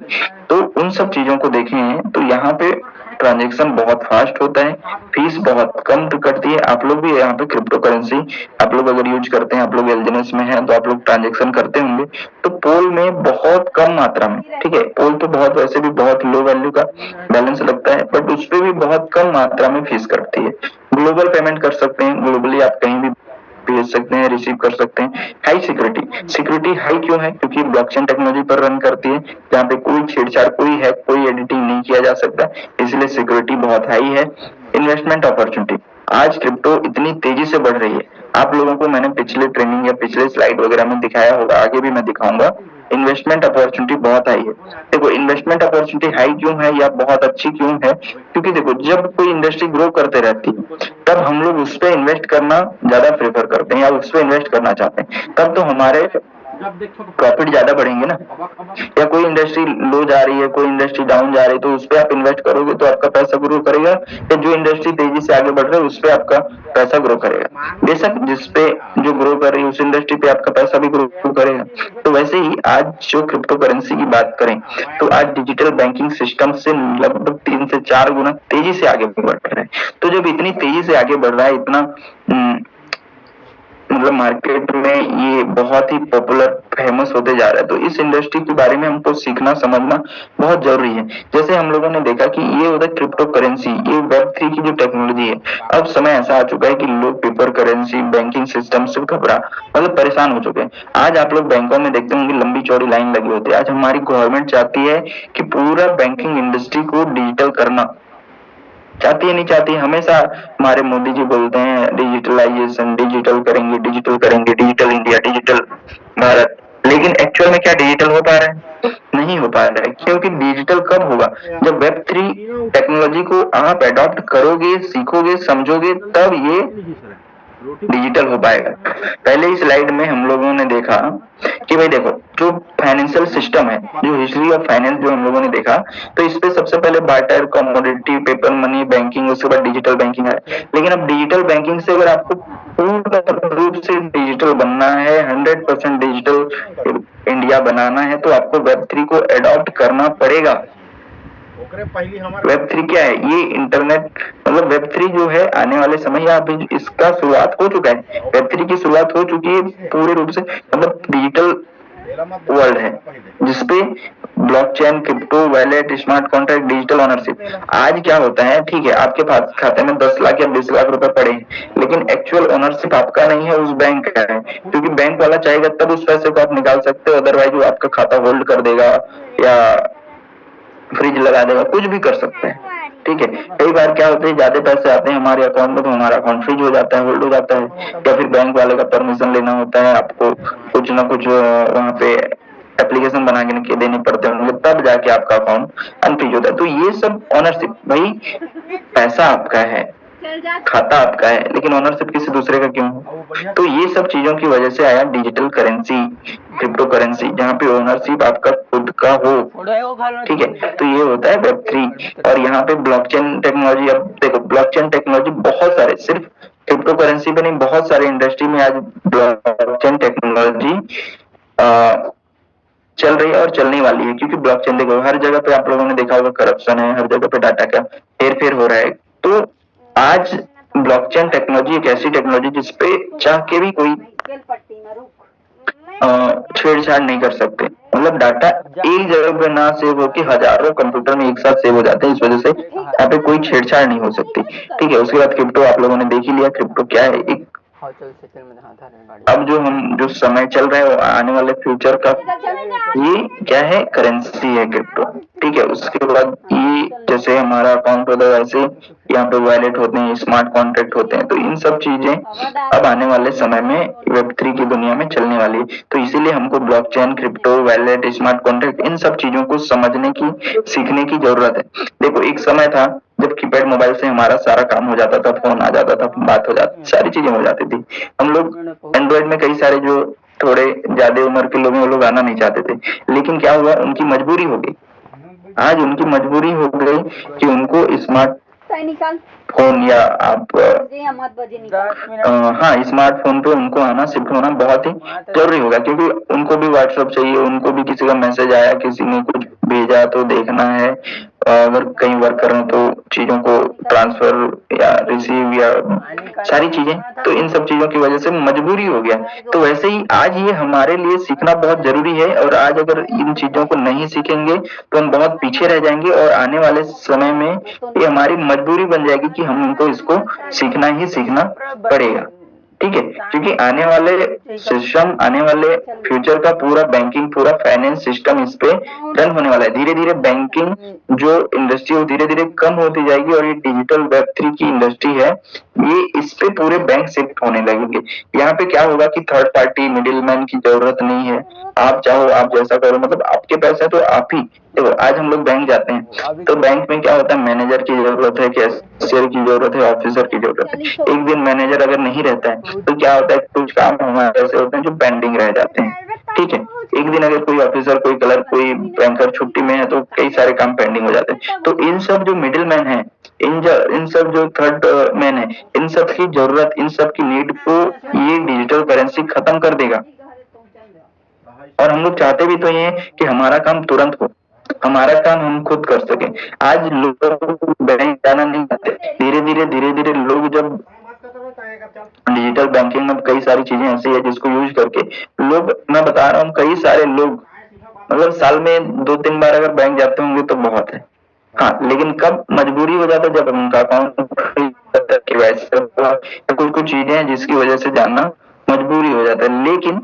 तो उन सब चीजों को देखें तो यहाँ पे ट्रांजेक्शन बहुत फास्ट होता है, फीस बहुत कम कटती है। आप लोग भी यहाँ पे क्रिप्टो करेंसी आप लोग अगर यूज करते हैं, आप लोग एलजीनेस में हैं तो आप लोग ट्रांजेक्शन करते होंगे, तो पोल में बहुत कम मात्रा में, ठीक है, पोल तो बहुत वैसे भी बहुत लो वैल्यू का बैलेंस लगता है, बट उस पर भी बहुत कम मात्रा में फीस कटती है। ग्लोबल पेमेंट कर सकते हैं, ग्लोबली आप कहीं भी भेज सकते हैं, रिसीव कर सकते हैं। हाई सिक्योरिटी हाई क्यों है, क्योंकि ब्लॉकचेन टेक्नोलॉजी पर रन करती है जहाँ पे कोई छेड़छाड़, कोई हैक, कोई एडिटिंग नहीं किया जा सकता, इसलिए सिक्योरिटी बहुत हाई है। इन्वेस्टमेंट अपॉर्चुनिटी, आज क्रिप्टो इतनी तेजी से बढ़ रही है, आप लोगों को मैंने पिछले ट्रेनिंग या पिछले स्लाइड वगैरह में दिखाया होगा, आगे भी मैं दिखाऊंगा। इन्वेस्टमेंट अपॉर्चुनिटी बहुत हाई है। देखो इन्वेस्टमेंट अपॉर्चुनिटी हाई क्यों है या बहुत अच्छी क्यों है, क्योंकि देखो जब कोई इंडस्ट्री ग्रो करते रहती है तब हम लोग उस पर इन्वेस्ट करना ज्यादा प्रेफर करते हैं या उस पर इन्वेस्ट करना चाहते हैं, तब तो हमारे प्रॉफिट ज्यादा बढ़ेंगे ना। या कोई इंडस्ट्री लो जा रही है, कोई इंडस्ट्री डाउन जा रही है, तो उस पर आप इन्वेस्ट करोगे तो आपका पैसा ग्रो करेगा, या जो इंडस्ट्री तेजी से आगे बढ़ रहा है उस पर आपका पैसा ग्रो करेगा। बेशक जिसपे जो ग्रो कर रही है उस इंडस्ट्री पे आपका पैसा भी ग्रो करेगा। तो वैसे ही आज जो क्रिप्टो करेंसी की बात करें तो आज डिजिटल बैंकिंग सिस्टम से लगभग 3 से 4 गुना तेजी से आगे बढ़ रहा है। तो जब इतनी तेजी से आगे बढ़ रहा है, इतना मतलब मार्केट में ये बहुत ही पॉपुलर फेमस होते जा रहा है, तो इस इंडस्ट्री के बारे में हमको सीखना समझना बहुत जरूरी है। जैसे हम लोगों ने देखा कि ये होता है क्रिप्टो करेंसी, ये वेब3 की जो टेक्नोलॉजी है, अब समय ऐसा आ चुका है कि लोग पेपर करेंसी बैंकिंग सिस्टम से घबरा मतलब परेशान हो चुके हैं। आज आप लोग बैंकों में देखते होंगे लंबी चौड़ी लाइन लगी होती है। आज हमारी गवर्नमेंट चाहती है कि पूरा बैंकिंग इंडस्ट्री को डिजिटल करना, चाहती है नहीं चाहती, हमेशा हमारे मोदी जी बोलते हैं डिजिटलाइजेशन, डिजिटल करेंगे, डिजिटल इंडिया, डिजिटल भारत, लेकिन एक्चुअल में क्या डिजिटल हो पा रहा है, नहीं हो पा रहा है। क्योंकि डिजिटल कब होगा, जब वेब3 टेक्नोलॉजी को आप अडॉप्ट करोगे, सीखोगे, समझोगे, तब ये डिजिटल हो पाएगा। पहले ही स्लाइड में हम लोगों ने देखा कि भाई देखो जो फाइनेंशियल सिस्टम है, जो हिस्ट्री ऑफ फाइनेंस जो हम लोगों ने देखा, तो इस पे सबसे पहले barter, commodity, paper money, banking, उसके बाद डिजिटल बैंकिंग है। लेकिन अब डिजिटल बैंकिंग से अगर आपको पूर्ण रूप से डिजिटल बनना है, 100% डिजिटल इंडिया बनाना है, तो आपको वेब3 को एडॉप्ट करना पड़ेगा। वेब3 क्या है? ये इंटरनेट, मतलब वेब3 जो है आने वाले समय या अभी इसका शुरुआत हो चुका है, वेब3 की शुरुआत हो चुकी है पूरे रूप से, मतलब डिजिटल वर्ल्ड है जिसपे blockchain, crypto, wallet, smart contract, digital ownership. आज क्या होता है, ठीक है आपके पास खाते में 10 लाख या 20 लाख रुपए पड़े हैं, लेकिन एक्चुअल ओनरशिप आपका नहीं है, उस बैंक का है, क्योंकि बैंक वाला चाहेगा तब उस पैसे को आप निकाल सकते हो, अदरवाइज वो आपका खाता होल्ड कर देगा या फ्रिज लगा देगा, कुछ भी कर सकते हैं। ठीक है, कई बार क्या होता है ज्यादा पैसे आते हैं हमारे अकाउंट में, तो हमारा अकाउंट फ्रीज हो जाता है, होल्ड हो जाता है, या फिर बैंक वाले का परमिशन लेना होता है, आपको कुछ ना कुछ वहां पे एप्लीकेशन बना के देने पड़ते हैं, तब जाके आपका अकाउंट अनफ्रीज होता है। तो ये सब ओनरशिप, भाई पैसा आपका है, खाता आपका है, लेकिन ओनरशिप किसी दूसरे का क्यों हो? तो ये सब चीजों की वजह से आया डिजिटल करेंसी, क्रिप्टो करेंसी, जहाँ पे ओनरशिप आपका खुद का हो। ठीक है, तो ये होता है वेब3। और यहाँ पे ब्लॉकचेन टेक्नोलॉजी, अब देखो ब्लॉकचेन टेक्नोलॉजी बहुत सारे, सिर्फ क्रिप्टो करेंसी पे नहीं, बहुत सारे इंडस्ट्री में आज ब्लॉकचेन टेक्नोलॉजी चल रही है और चलने वाली है, क्योंकि ब्लॉकचेन देखो हर जगह पे आप लोगों ने देखा होगा करप्शन है, हर जगह पे डाटा का हेर फेर हो रहा है। तो आज ब्लॉकचेन टेक्नोलॉजी एक ऐसी टेक्नोलॉजी जिसपे चाह के भी कोई छेड़छाड़ नहीं कर सकते, मतलब डाटा एक जगह पे ना सेव होकर हजारों कंप्यूटर में एक साथ सेव हो जाते हैं, इस वजह से यहाँ पे कोई छेड़छाड़ नहीं हो सकती। ठीक है, उसके बाद क्रिप्टो आप लोगों ने देख ही लिया, क्रिप्टो क्या है, एक अब जो समय चल रहा है वो आने वाले फ्यूचर का, ये क्या है, करेंसी है क्रिप्टो। ठीक है, उसके बाद ये जैसे हमारा अकाउंट होता है वैसे यहाँ पे वैलेट होते हैं, स्मार्ट कॉन्ट्रैक्ट होते हैं, तो इन सब चीजें अब आने वाले समय में वेब3 की दुनिया में चलने वाली है। तो इसीलिए हमको blockchain, crypto, wallet, smart contract, इन सब चीजों को समझने की, सीखने की जरूरत है। देखो एक समय था जब कीपैड मोबाइल से हमारा सारा काम हो जाता था, फोन आ जाता था, बात हो जाती, सारी चीजें हो जाती थी। हम लोग एंड्रॉइड में कई सारे जो थोड़े ज्यादा उम्र के लोग हैं वो लोग आना नहीं चाहते थे, लेकिन क्या हुआ, उनकी मजबूरी हो गई, आज उनकी मजबूरी हो गई कि उनको स्मार्ट फोन या आप हाँ स्मार्टफोन पे उनको आना, शिफ्ट होना बहुत ही जरूरी होगा, क्योंकि उनको भी व्हाट्सएप चाहिए, उनको भी किसी का मैसेज आया, किसी ने कुछ भेजा तो देखना है, अगर कहीं वर्क कर रहे हो तो चीजों को ट्रांसफर या रिसीव या सारी चीजें, तो इन सब चीजों की वजह से मजबूरी हो गया। तो वैसे ही आज ये हमारे लिए सीखना बहुत जरूरी है, और आज अगर इन चीजों को नहीं सीखेंगे तो हम बहुत पीछे रह जाएंगे, और आने वाले समय में ये हमारी मजबूरी बन जाएगी कि हम इनको इसको सीखना ही सीखना पड़ेगा। ठीक है, क्योंकि आने वाले सिस्टम, आने वाले फ्यूचर का पूरा बैंकिंग, पूरा फाइनेंस सिस्टम इस पे रन होने वाला है। धीरे धीरे बैंकिंग जो इंडस्ट्री है धीरे धीरे कम होती जाएगी, और ये डिजिटल वेब3 की इंडस्ट्री है, ये इस पे पूरे बैंक शिफ्ट होने लगेंगे। यहाँ पे क्या होगा कि थर्ड पार्टी मिडिल मैन की जरूरत नहीं है, आप चाहो आप जैसा करो, मतलब आपके पैसे तो आप ही देखो। आज हम लोग बैंक जाते हैं तो बैंक में क्या होता है, मैनेजर की जरूरत है, कैशियर की जरूरत है, ऑफिसर की जरूरत है। एक दिन मैनेजर अगर नहीं रहता है तो क्या होता है, कुछ काम हमारे ऐसे होते हैं जो पेंडिंग रह जाते हैं। ठीक है, एक दिन अगर कोई ऑफिसर, कोई क्लर्क, कोई बैंकर छुट्टी में है तो कई सारे काम पेंडिंग हो जाते हैं। तो इन सब जो मिडिल मैन है, इन सब जो थर्ड मैन है, इन सब की जरूरत, इन सब की नीड को ये डिजिटल करेंसी खत्म कर देगा। और हम लोग चाहते भी तो ये कि हमारा काम तुरंत हो, हमारा काम हम खुद कर सके। आज लोग बैंक जाना नहीं चाहते, धीरे धीरे लोग जब डिजिटल बैंकिंग में कई सारी चीजें ऐसी है जिसको यूज करके लोग, मैं बता रहा हूँ कई सारे लोग, मतलब साल में 2-3 बार अगर बैंक जाते होंगे तो बहुत है। हाँ, लेकिन कब मजबूरी हो जाता है, जब उनका अकाउंट कुछ चीजें हैं जिसकी वजह से जानना मजबूरी हो जाता है। लेकिन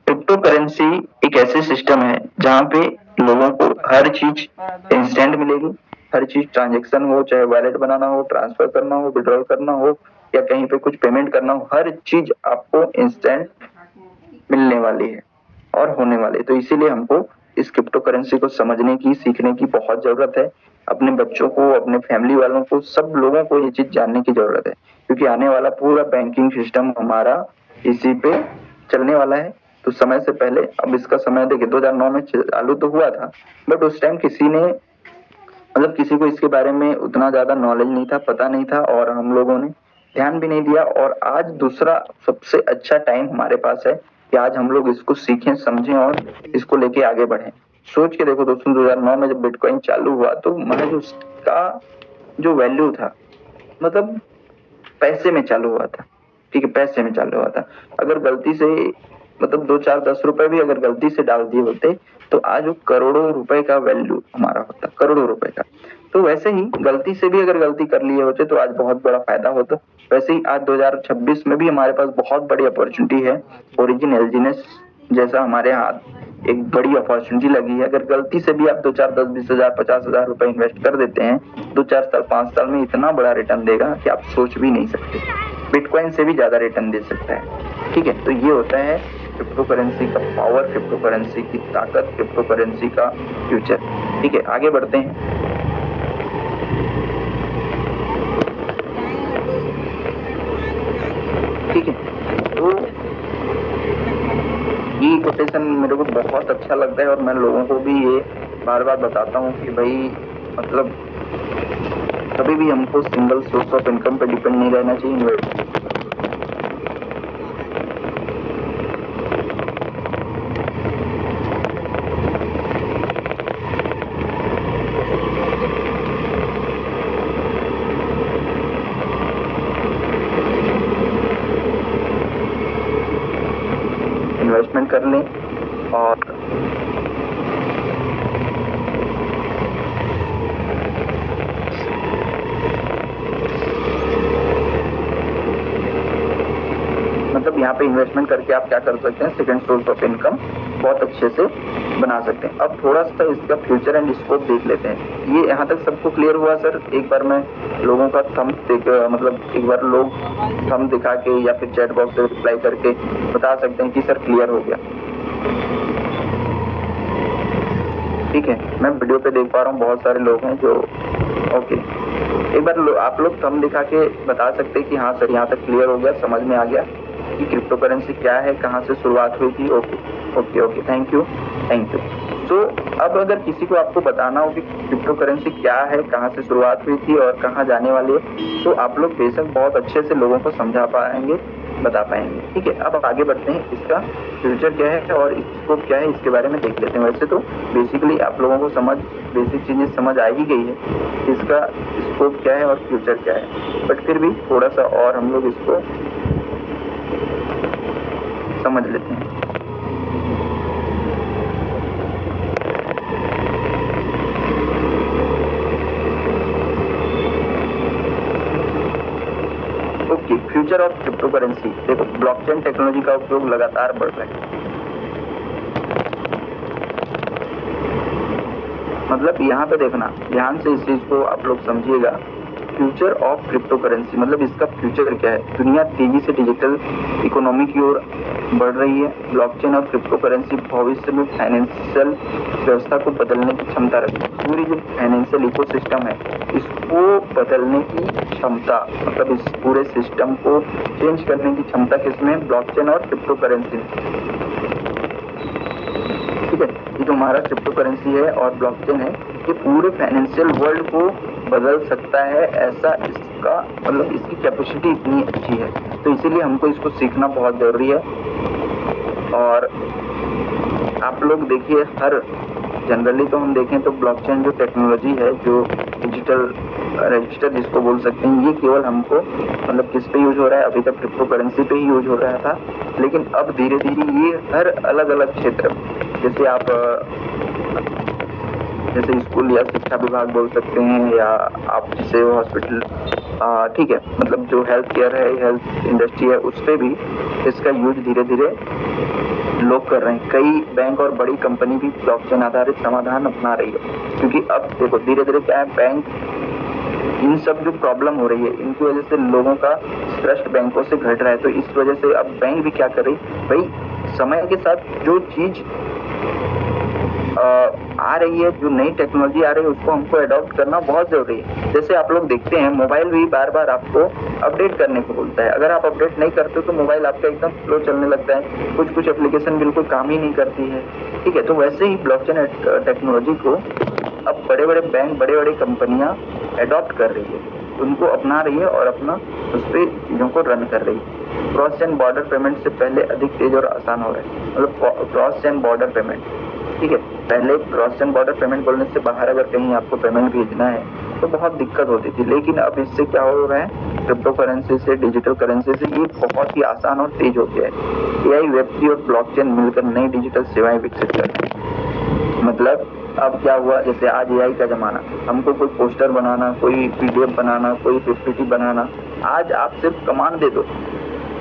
क्रिप्टो करेंसी एक ऐसे सिस्टम है जहाँ पे लोगों को हर चीज इंस्टेंट मिलेगी, हर चीज ट्रांजेक्शन हो, चाहे वैलेट बनाना हो, ट्रांसफर करना हो, विड्रॉल करना हो, या कहीं पे कुछ पेमेंट करना हो, हर चीज आपको इंस्टेंट मिलने वाली है और होने वाली है। तो इसीलिए हमको इस क्रिप्टो करेंसी को समझने की, सीखने की बहुत जरूरत है। अपने बच्चों को, अपने फैमिली वालों को, सब लोगों को ये चीज जानने की जरूरत है, क्योंकि आने वाला पूरा बैंकिंग सिस्टम हमारा इसी पे चलने वाला है। तो समय से पहले, अब इसका समय देखिए 2009 में चालू तो हुआ था, बट उस टाइम किसी ने मतलब किसी को इसके बारे में उतना ज्यादा नॉलेज नहीं था, पता नहीं था, और हम लोगों ने ध्यान भी नहीं दिया। और आज दूसरा सबसे अच्छा टाइम हमारे पास है कि आज हम लोग इसको सीखें, समझें और इसको लेके आगे बढ़ें। सोच के देखो दोस्तों, 2009 में जब बिटकॉइन चालू हुआ तो महज उसका जो वैल्यू था, मतलब पैसे में चालू हुआ था, ठीक है, पैसे में चालू हुआ था। अगर गलती से मतलब 2 4 10 रुपए भी अगर गलती से डाल दिए होते तो आज वो करोड़ों रुपए का वैल्यू हमारा होता, करोड़ों रुपए का। तो वैसे ही गलती से भी अगर गलती कर लिए होते तो आज बहुत बड़ा फायदा होता। वैसे ही आज 2026 में भी हमारे पास बहुत बड़ी अपॉर्चुनिटी है। ओरिजिन एलजीनेस जैसा हमारे हाथ एक बड़ी अपॉर्चुनिटी लगी है। अगर गलती से भी आप 2 4 10 20 हजार 50 हजार रुपए इन्वेस्ट कर देते हैं, 2 4 साल 5 साल में इतना बड़ा रिटर्न देगा कि आप सोच भी नहीं सकते। बिटकॉइन से भी ज्यादा रिटर्न दे सकता है, ठीक है। तो ये होता है क्रिप्टो करेंसी का पावर, क्रिप्टो करेंसी की ताकत, क्रिप्टो करेंसी का फ्यूचर, ठीक है। आगे बढ़ते हैं। ठीक है, तो ये कोटेशन मेरे को बहुत अच्छा लगता है और मैं लोगों को भी ये बार बार बताता हूँ कि भाई मतलब कभी भी हमको सिंगल सोर्स ऑफ इनकम पे डिपेंड नहीं रहना चाहिए। इन्वेस्टमेंट कर लें और मतलब यहाँ पे इन्वेस्टमेंट करके आप क्या कर सकते हैं, सेकंड सोर्स ऑफ इनकम बहुत अच्छे से बना सकते हैं। अब थोड़ा सा इसका फ्यूचर एंड स्कोप देख लेते हैं। ये यहाँ तक सबको क्लियर हुआ सर? एक बार मैं लोगों का थंब देख मतलब एक बार लोग थंब दिखा के या फिर चैट बॉक्स से रिप्लाई करके बता सकते हैं कि सर क्लियर हो गया। ठीक है, मैं वीडियो पे देख पा रहा हूँ बहुत सारे लोग हैं जो ओके। एक बार आप लोग थंब दिखा के बता सकते हैं कि हाँ सर यहाँ तक क्लियर हो गया, समझ में आ गया कि क्रिप्टो करेंसी क्या है, कहाँ से शुरुआत हुई थी। Okay okay okay, thank you thank you. तो अब अगर किसी को आपको बताना हो कि क्रिप्टो करेंसी क्या है, कहाँ से शुरुआत हुई थी और कहाँ जाने वाली है, तो आप लोग बेशक बहुत अच्छे से लोगों को समझा पाएंगे, बता पाएंगे। ठीक है, अब आगे बढ़ते हैं। इसका फ्यूचर क्या है और स्कोप क्या है, इसके बारे में देख लेते हैं। वैसे तो बेसिकली आप लोगों को बेसिक चीजें समझ आ ही गई है, इसका स्कोप क्या है और फ्यूचर क्या है, बट फिर भी थोड़ा सा और हम लोग इसको समझ लेते हैं। Okay, future of crypto currency. देखो, ब्लॉकचेन टेक्नोलॉजी का उपयोग लगातार बढ़ रहा है। मतलब यहाँ पे देखना, ध्यान से इस चीज को आप लोग समझिएगा। फ्यूचर ऑफ क्रिप्टो करेंसी मतलब इसका फ्यूचर क्या है। दुनिया तेजी से डिजिटल इकोनॉमी की ओर बढ़ रही है। ब्लॉकचेन और क्रिप्टो करेंसी भविष्य में फाइनेंशियल व्यवस्था को बदलने की क्षमता रखती है। पूरी जो फाइनेंशियल इकोसिस्टम है इसको बदलने की क्षमता, मतलब इस पूरे सिस्टम को चेंज करने की क्षमता किसमें? ब्लॉकचेन और क्रिप्टो करेंसी में। ठीक है, ये जो हमारा क्रिप्टो करेंसी है और ब्लॉकचेन है, ये पूरे फाइनेंशियल वर्ल्ड को बदल सकता है, ऐसा इसका मतलब इसकी कैपेसिटी इतनी अच्छी है। तो इसीलिए हमको इसको सीखना बहुत जरूरी है। और आप लोग देखिए, हर जनरली तो हम देखें तो ब्लॉकचेन जो टेक्नोलॉजी है, जो डिजिटल रजिस्टर जिसको बोल सकते हैं, ये केवल हमको मतलब किस पे यूज हो रहा है? अभी तक क्रिप्टो करेंसी पे ही यूज हो रहा था, लेकिन अब धीरे धीरे ये हर अलग अलग क्षेत्र, जैसे आप जैसे स्कूल या शिक्षा विभाग बोल सकते हैं, या आप जिसे हॉस्पिटल, ठीक है, मतलब जो हेल्थ केयर है, हेल्थ इंडस्ट्री है, उस पे भी इसका यूज धीरे धीरे लोग कर रहे हैं। कई बैंक और बड़ी कंपनी भी ब्लॉकचेन आधारित समाधान अपना रही है, क्योंकि अब देखो धीरे धीरे क्या है, बैंक इन सब जो प्रॉब्लम हो रही है इनकी वजह से लोगों का ट्रस्ट बैंकों से घट रहा है। तो इस वजह से अब बैंक भी क्या कर रही, भाई समय के साथ जो चीज आ रही है, जो नई टेक्नोलॉजी आ रही है उसको हमको अडॉप्ट करना बहुत जरूरी है। जैसे आप लोग देखते हैं मोबाइल भी बार बार आपको अपडेट करने को बोलता है, अगर आप अपडेट नहीं करते तो मोबाइल आपका एकदम स्लो चलने लगता है, कुछ एप्लीकेशन बिल्कुल काम ही नहीं करती है, ठीक है। तो वैसे ही ब्लॉकचेन टेक्नोलॉजी को अब बड़े बड़े बैंक, बड़े बड़े कंपनियां अडॉप्ट कर रही है, उनको अपना रही है और अपना उस पर चीजों को रन कर रही है। क्रॉस एंड बॉर्डर पेमेंट से पहले अधिक तेज और आसान हो रहा है, मतलब क्रॉस एंड बॉर्डर पेमेंट, ठीक है। पहले क्रॉस एंड बॉर्डर पेमेंट बोलने से बाहर अगर कहीं आपको पेमेंट भेजना है तो बहुत दिक्कत होती थी, लेकिन अब इससे क्या हो रहा है, क्रिप्टो करेंसी से, डिजिटल करेंसी से ये बहुत ही आसान और तेज हो गया है। एआई, वेब3 और ब्लॉकचेन मिलकर नई डिजिटल सेवाएं विकसित कर रहे हैं। मतलब अब क्या हुआ, जैसे आज एआई का जमाना, हमको कोई पोस्टर बनाना, कोई पीडीएफ बनाना, कोई पीपीटी बनाना, आज आप सिर्फ कमांड दे दो,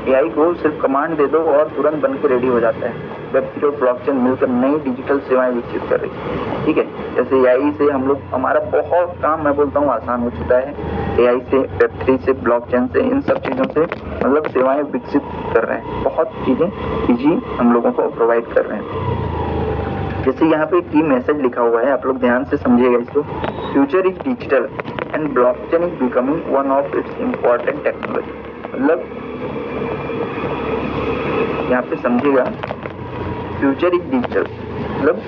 एआई को सिर्फ कमांड दे दो और तुरंत बन के रेडी हो जाता है। वेब3 और ब्लॉकचेन मिलकर नई डिजिटल सेवाएं विकसित कर रही है, ठीक है। जैसे एआई से हम लोग, हमारा बहुत काम मैं बोलता हूँ आसान हो चुका है, एआई से, वेब3 से, ब्लॉकचेन से, इन सब चीजों से मतलब सेवाएं विकसित कर रहे हैं, बहुत चीजें इजी हम लोगों को प्रोवाइड कर रहे हैं। जैसे यहाँ पे की मैसेज लिखा हुआ है, आप लोग ध्यान से समझिएगा इसको। Future is digital and blockchain is becoming one of its important technology. मतलब यहाँ पे समझिएगा, फ्यूचर इज डिजिटल, मतलब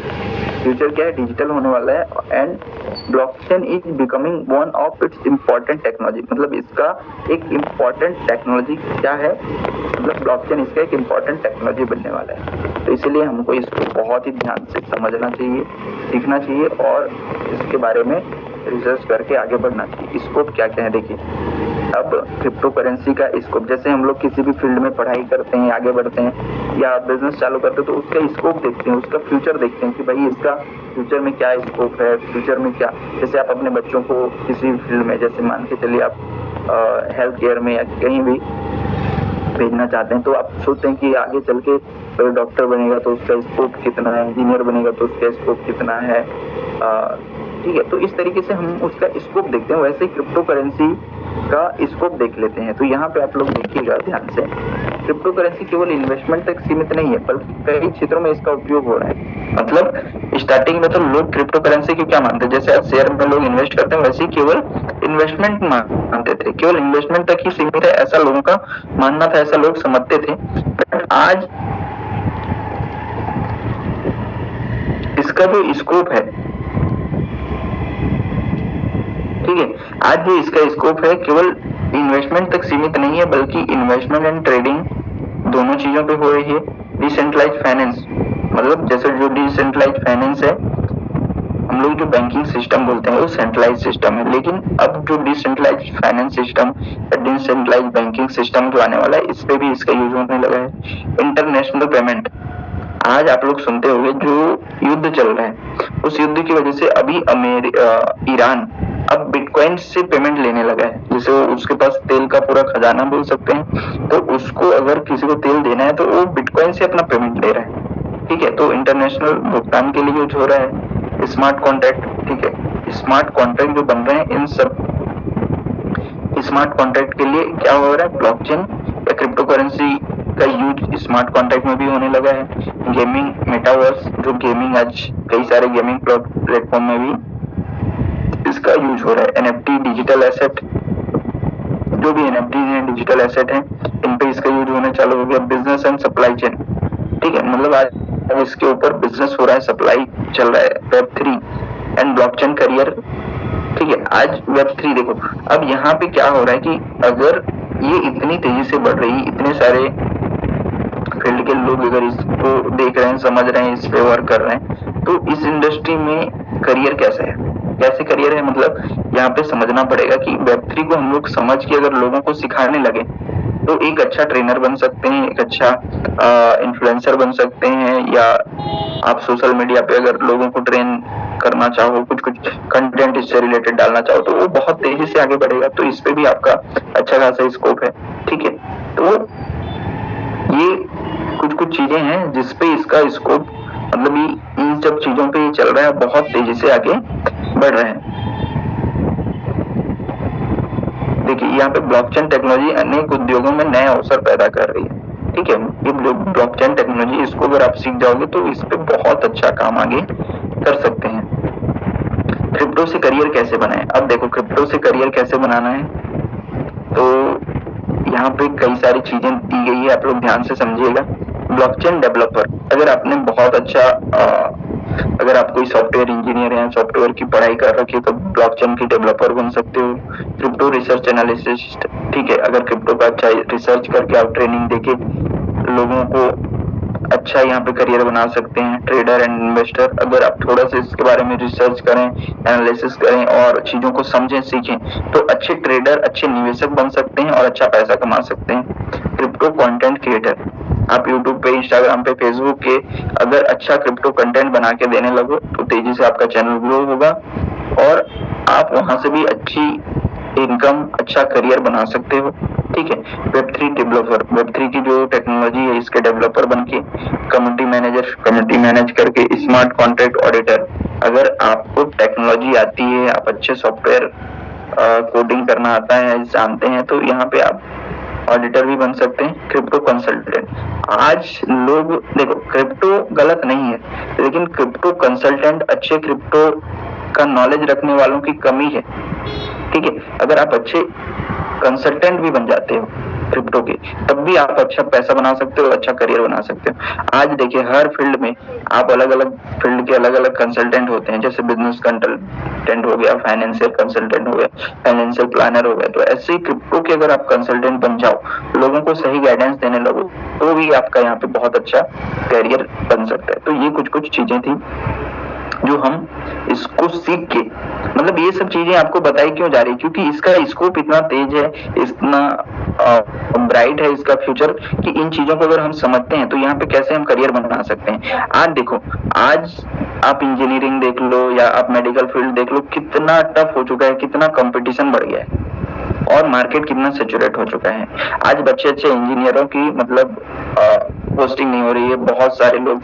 फ्यूचर क्या है, डिजिटल होने वाला है, and blockchain is becoming one of its important technology. मतलब इसका एक इम्पोर्टेंट टेक्नोलॉजी क्या है, मतलब ब्लॉकचेन इसका एक इम्पोर्टेंट टेक्नोलॉजी बनने वाला है। तो इसलिए हमको इसको बहुत ही ध्यान से समझना चाहिए, सीखना चाहिए और इसके बारे में रिसर्च करके आगे बढ़ना चाहिए। स्कोप क्या क्या है देखिए, अब क्रिप्टो करेंसी का स्कोप, जैसे हम लोग किसी भी फील्ड में पढ़ाई करते हैं, आगे बढ़ते हैं या बिजनेस चालू करते हैं, तो उसका स्कोप देखते हैं, उसका फ्यूचर देखते हैं कि भाई इसका फ्यूचर में क्या स्कोप है, फ्यूचर में क्या। जैसे आप अपने बच्चों को किसी फील्ड में, जैसे मान के चलिए आप हेल्थ केयर में या कहीं भी भेजना चाहते हैं, तो आप सोचते हैं कि आगे चल के डॉक्टर बनेगा तो उसका स्कोप कितना है, इंजीनियर बनेगा तो उसका स्कोप कितना है, ठीक है। तो इस तरीके से हम उसका स्कोप देखते हैं, वैसे ही क्रिप्टो करेंसी का स्कोप देख लेते हैं। तो यहाँ पे आप लोग देखिएगा ध्यान से, क्रिप्टो करेंसी केवल इन्वेस्टमेंट तक सीमित नहीं है, बल्कि कई क्षेत्रों में इसका उपयोग हो रहा है। मतलब स्टार्टिंग में तो लोग क्रिप्टो करेंसी को क्या मानते हैं, जैसे आज शेयर में लोग इन्वेस्ट करते हैं, वैसे ही केवल इन्वेस्टमेंट मानते थे, केवल इन्वेस्टमेंट तक ही सीमित है, ऐसा लोगों का मानना था, ऐसा लोग समझते थे। बट आज इसका जो स्कोप है, ठीक है, आज जो इसका स्कोप है केवल इन्वेस्टमेंट तक सीमित नहीं है, बल्कि इन्वेस्टमेंट एंड ट्रेडिंग दोनों चीजों पे हो रही है। डिसेंट्रलाइज फाइनेंस, मतलब जैसे जो डिसेंट्रलाइज फाइनेंस है, हम लोग जो बैंकिंग सिस्टम बोलते हैं वो सेंट्रलाइज सिस्टम है, लेकिन अब जो डिसेंट्रलाइज फाइनेंस सिस्टम या डिसेंट्रलाइज बैंकिंग सिस्टम जो आने वाला है, इस पे भी इसका यूज होने लगा है। इंटरनेशनल पेमेंट, आज आप लोग सुनते होंगे जो युद्ध चल रहा है, उस युद्ध की वजह से अभी ईरान अब बिटकॉइन से पेमेंट लेने लगा है। जैसे उसके पास तेल का पूरा खजाना बोल सकते हैं, तो उसको अगर किसी को तेल देना है तो वो बिटकॉइन से अपना पेमेंट ले रहा है, ठीक है। तो इंटरनेशनल भुगतान के लिए यूज हो रहा है। स्मार्ट कॉन्ट्रैक्ट, ठीक है, स्मार्ट कॉन्ट्रैक्ट जो बन रहे हैं, इन सब स्मार्ट कॉन्ट्रैक्ट के लिए क्या हो रहा है, ब्लॉकचेन या क्रिप्टो करेंसी का यूज स्मार्ट कॉन्ट्रैक्ट में भी होने लगा है। गेमिंग, मेटावर्स, जो गेमिंग आज कई सारे गेमिंग प्लेटफॉर्म में भी इसका यूज हो रहा है। एनएफटी, डिजिटल एसेट, जो भी एनएफटी हैं, डिजिटल एसेट हैं, इन पे इसका यूज होने चालू हो गया। बिजनेस एंड सप्लाई चेन, ठीक है, मतलब आज इसके ऊपर बिजनेस हो रहा है, सप्लाई चल रहा है। वेब3 एंड ब्लॉकचेन करियर, ठीक है। आज वेब3 देखो, अब यहाँ पे क्या हो रहा है कि अगर ये इतनी तेजी से बढ़ रही, इतने सारे फील्ड के लोग अगर इसको देख रहे हैं, समझ रहे हैं, इस पे वर्क कर रहे हैं, तो इस इंडस्ट्री में करियर कैसा है, कैसे करियर है, मतलब यहाँ पे समझना पड़ेगा कि वेब3 को हम लोग समझ के अगर लोगों को सिखाने लगे तो एक अच्छा ट्रेनर बन सकते हैं, एक अच्छा इन्फ्लुएंसर बन सकते हैं, या आप सोशल मीडिया पे अगर लोगों को ट्रेन करना चाहो, कुछ कंटेंट इससे रिलेटेड डालना चाहो, तो वो बहुत तेजी से आगे बढ़ेगा। तो इस पे भी आपका अच्छा खासा स्कोप है, ठीक है। तो ये कुछ चीजें हैं जिसपे इसका स्कोप, मतलब इन सब चीजों पे चल रहा है, बहुत तेजी से आगे बढ़ रहे हैं। देखिए यहाँ पे ब्लॉकचेन टेक्नोलॉजी अनेक उद्योगों में नए अवसर पैदा कर रही है, ठीक है। ये ब्लॉकचेन टेक्नोलॉजी, इसको अगर आप सीख जाओगे तो इस पे बहुत अच्छा काम आगे कर सकते हैं। से करियर कैसे बनाए। अब देखो क्रिप्टो से करियर कैसे बनाना है, तो यहाँ पे कई सारी चीजें दी गई है, आप लोग ध्यान से समझिएगा। ब्लॉकचेन डेवलपर, अगर आपने बहुत अच्छा अगर आप कोई सॉफ्टवेयर इंजीनियर है, सॉफ्टवेयर की पढ़ाई कर रखी है, तो ब्लॉकचेन की डेवलपर बन सकते हो। क्रिप्टो रिसर्च एनालिसिस्ट, ठीक है, अगर क्रिप्टो का अच्छा रिसर्च करके आप ट्रेनिंग देके लोगों को अच्छा यहाँ पे करियर बना सकते हैं। ट्रेडर एंड इन्वेस्टर, अगर आप थोड़ा सा इसके बारे में रिसर्च करें, एनालिसिस करें और चीजों को समझें सीखें, तो अच्छे ट्रेडर, अच्छे निवेशक बन सकते हैं और अच्छा पैसा कमा सकते हैं। क्रिप्टो कंटेंट क्रिएटर, आप यूट्यूब पे, इंस्टाग्राम पे, फेसबुक के अगर अच्छा क्रिप्टो कंटेंट बना के देने लगो तो तेजी से आपका चैनल ग्रो होगा और आप वहां से भी अच्छी इनकम, अच्छा करियर बना सकते हो, ठीक है। वेब3 डेवलपर, वेब3 की जो टेक्नोलॉजी है इसके डेवलपर बनके कम्युनिटी मैनेजर, कम्युनिटी मैनेज करके स्मार्ट कॉन्ट्रैक्ट ऑडिटर, अगर आपको टेक्नोलॉजी आती है, आप अच्छे सॉफ्टवेयर कोडिंग करना आता है, जानते हैं, तो यहाँ पे आप ऑडिटर भी बन सकते हैं। क्रिप्टो कंसल्टेंट, आज लोग देखो क्रिप्टो गलत नहीं है, लेकिन क्रिप्टो कंसल्टेंट, अच्छे क्रिप्टो का नॉलेज रखने वालों की कमी है, ठीक है। अगर आप अच्छे कंसल्टेंट भी बन जाते हो क्रिप्टो के, तब भी आप अच्छा पैसा बना सकते हो, अच्छा करियर बना सकते हो। आज देखिए हर फील्ड में आप अलग अलग फील्ड के अलग अलग कंसल्टेंट होते हैं, जैसे बिजनेस कंसल्टेंट हो गया, फाइनेंशियल कंसल्टेंट हो गया, फाइनेंशियल प्लानर हो गया, तो ऐसे ही क्रिप्टो के अगर आप कंसल्टेंट बन जाओ, लोगों को सही गाइडेंस देने लगो, तो भी आपका यहाँ पे बहुत अच्छा करियर बन सकता है। तो ये कुछ कुछ चीजें थी जो हम इसको सीख के, मतलब ये सब चीजें आपको बताई क्यों जा रही है, क्योंकि इसका स्कोप इतना तेज है, इतना ब्राइट है इसका फ्यूचर, कि इन चीजों को अगर हम समझते हैं तो यहाँ पे कैसे हम करियर बना सकते हैं। आज देखो, आज आप इंजीनियरिंग देख लो या आप मेडिकल फील्ड देख लो, कितना टफ हो चुका है, कितना कंपटीशन बढ़ गया है और मार्केट कितना सेचुरेट हो चुका है। आज बच्चे अच्छे इंजीनियरों की मतलब पोस्टिंग नहीं हो रही है, बहुत सारे लोग,